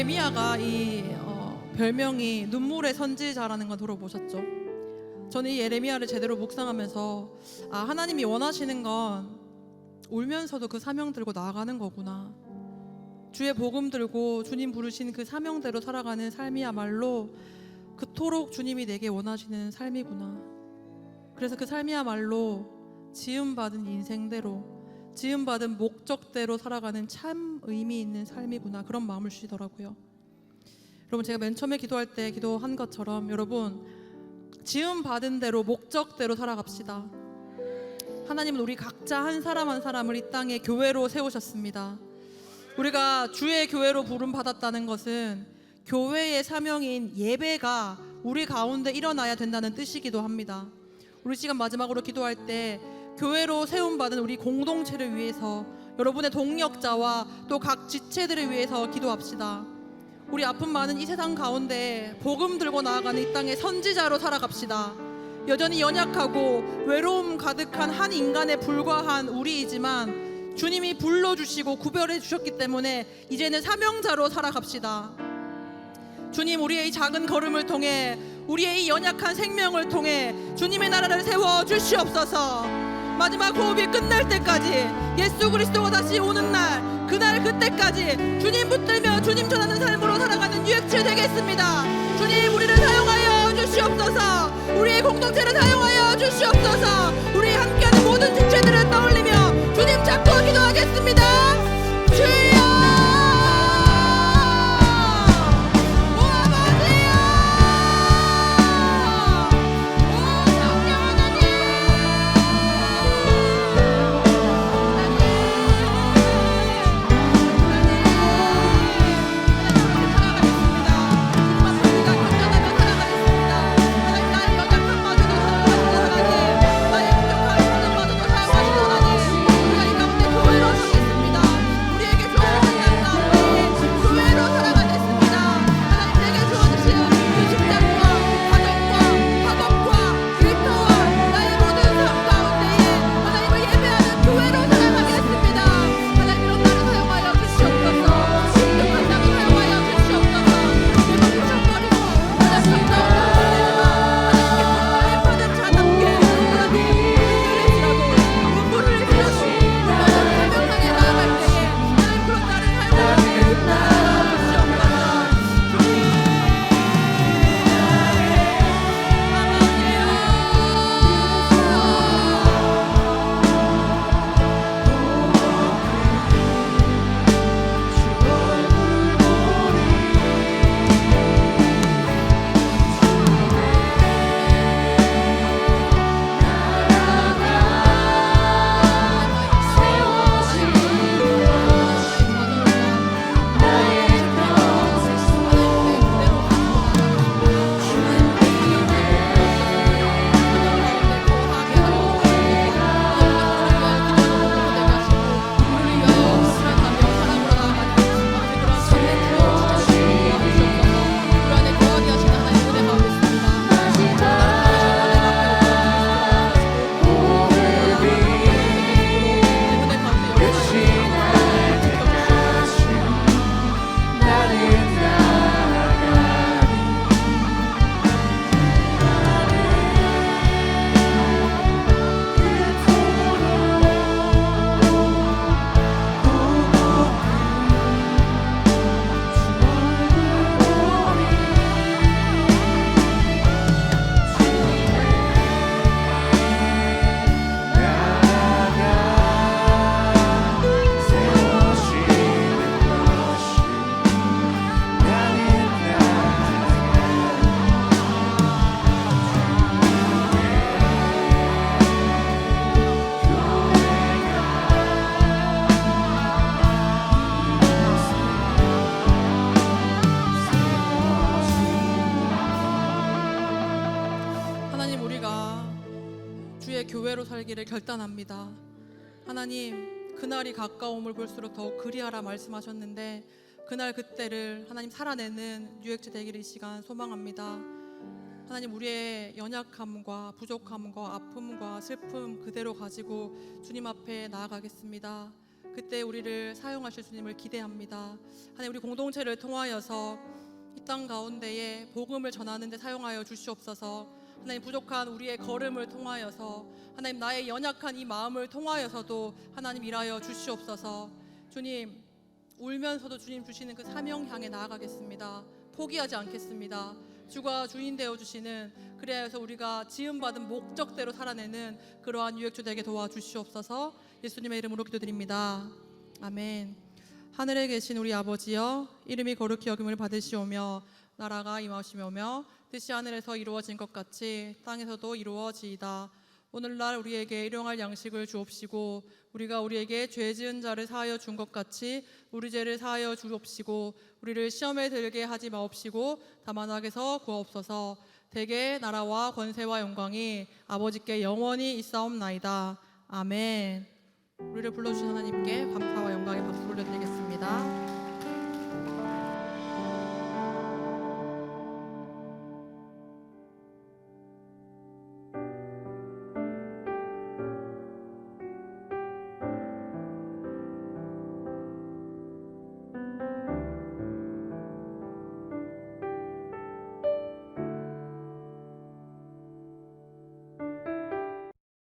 예레미야가 이 별명이 눈물의 선지자라는 거 들어보셨죠? 저는 이 예레미야를 제대로 묵상하면서 하나님이 원하시는 건 울면서도 그 사명 들고 나아가는 거구나. 주의 복음 들고 주님 부르신 그 사명대로 살아가는 삶이야말로 그토록 주님이 내게 원하시는 삶이구나. 그래서 그 삶이야말로 지음받은 인생대로, 지음받은 목적대로 살아가는 참 의미 있는 삶이구나, 그런 마음을 주시더라고요. 여러분, 제가 맨 처음에 기도할 때 기도한 것처럼 여러분, 지음받은 대로 목적대로 살아갑시다. 하나님은 우리 각자 한 사람 한 사람을 이 땅에 교회로 세우셨습니다. 우리가 주의 교회로 부름 받았다는 것은 교회의 사명인 예배가 우리 가운데 일어나야 된다는 뜻이기도 합니다. 우리 시간 마지막으로 기도할 때 교회로 세움받은 우리 공동체를 위해서, 여러분의 동력자와 또 각 지체들을 위해서 기도합시다. 우리 아픔 많은 이 세상 가운데 복음 들고 나아가는 이 땅의 선지자로 살아갑시다. 여전히 연약하고 외로움 가득한 한 인간에 불과한 우리이지만 주님이 불러주시고 구별해 주셨기 때문에 이제는 사명자로 살아갑시다. 주님, 우리의 이 작은 걸음을 통해, 우리의 이 연약한 생명을 통해 주님의 나라를 세워 주시옵소서. 마지막 호흡이 끝날 때까지, 예수 그리스도가 다시 오는 날, 그날 그때까지 주님 붙들며 주님 전하는 삶으로 살아가는 유익치 되겠습니다. 주님, 우리를 사용하여 주시옵소서. 우리의 공동체를 사용하여 주시옵소서. 우리 함께하는 모든 지체들을 떠올리며 주님 잡고 기도하겠습니다. 주여, 교회로 살기를 결단합니다. 하나님, 그날이 가까움을 볼수록 더욱 그리하라 말씀하셨는데 그날 그때를 하나님 살아내는 유익지 되기를 이 시간 소망합니다. 하나님, 우리의 연약함과 부족함과 아픔과 슬픔 그대로 가지고 주님 앞에 나아가겠습니다. 그때 우리를 사용하실 주님을 기대합니다. 하나님, 우리 공동체를 통하여서 이 땅 가운데에 복음을 전하는 데 사용하여 주시옵소서. 하나님, 부족한 우리의 걸음을 통하여서, 하나님, 나의 연약한 이 마음을 통하여서도 하나님 일하여 주시옵소서. 주님, 울면서도 주님 주시는 그 사명 향해 나아가겠습니다. 포기하지 않겠습니다. 주가 주인 되어 주시는, 그래서 우리가 지음받은 목적대로 살아내는 그러한 유액주 되게 도와주시옵소서. 예수님의 이름으로 기도드립니다. 아멘. 하늘에 계신 우리 아버지여, 이름이 거룩히 여김을 받으시오며 나라가 임하시오며 뜻이 하늘에서 이루어진 것 같이 땅에서도 이루어지이다. 오늘날 우리에게 일용할 양식을 주옵시고, 우리가 우리에게 죄 지은 자를 사하여 준 것 같이 우리 죄를 사하여 주옵시고, 우리를 시험에 들게 하지 마옵시고 다만 악에서 구하옵소서. 대개 나라와 권세와 영광이 아버지께 영원히 있사옵나이다. 아멘. 우리를 불러주신 하나님께 감사와 영광의 박수 올려드리겠습니다.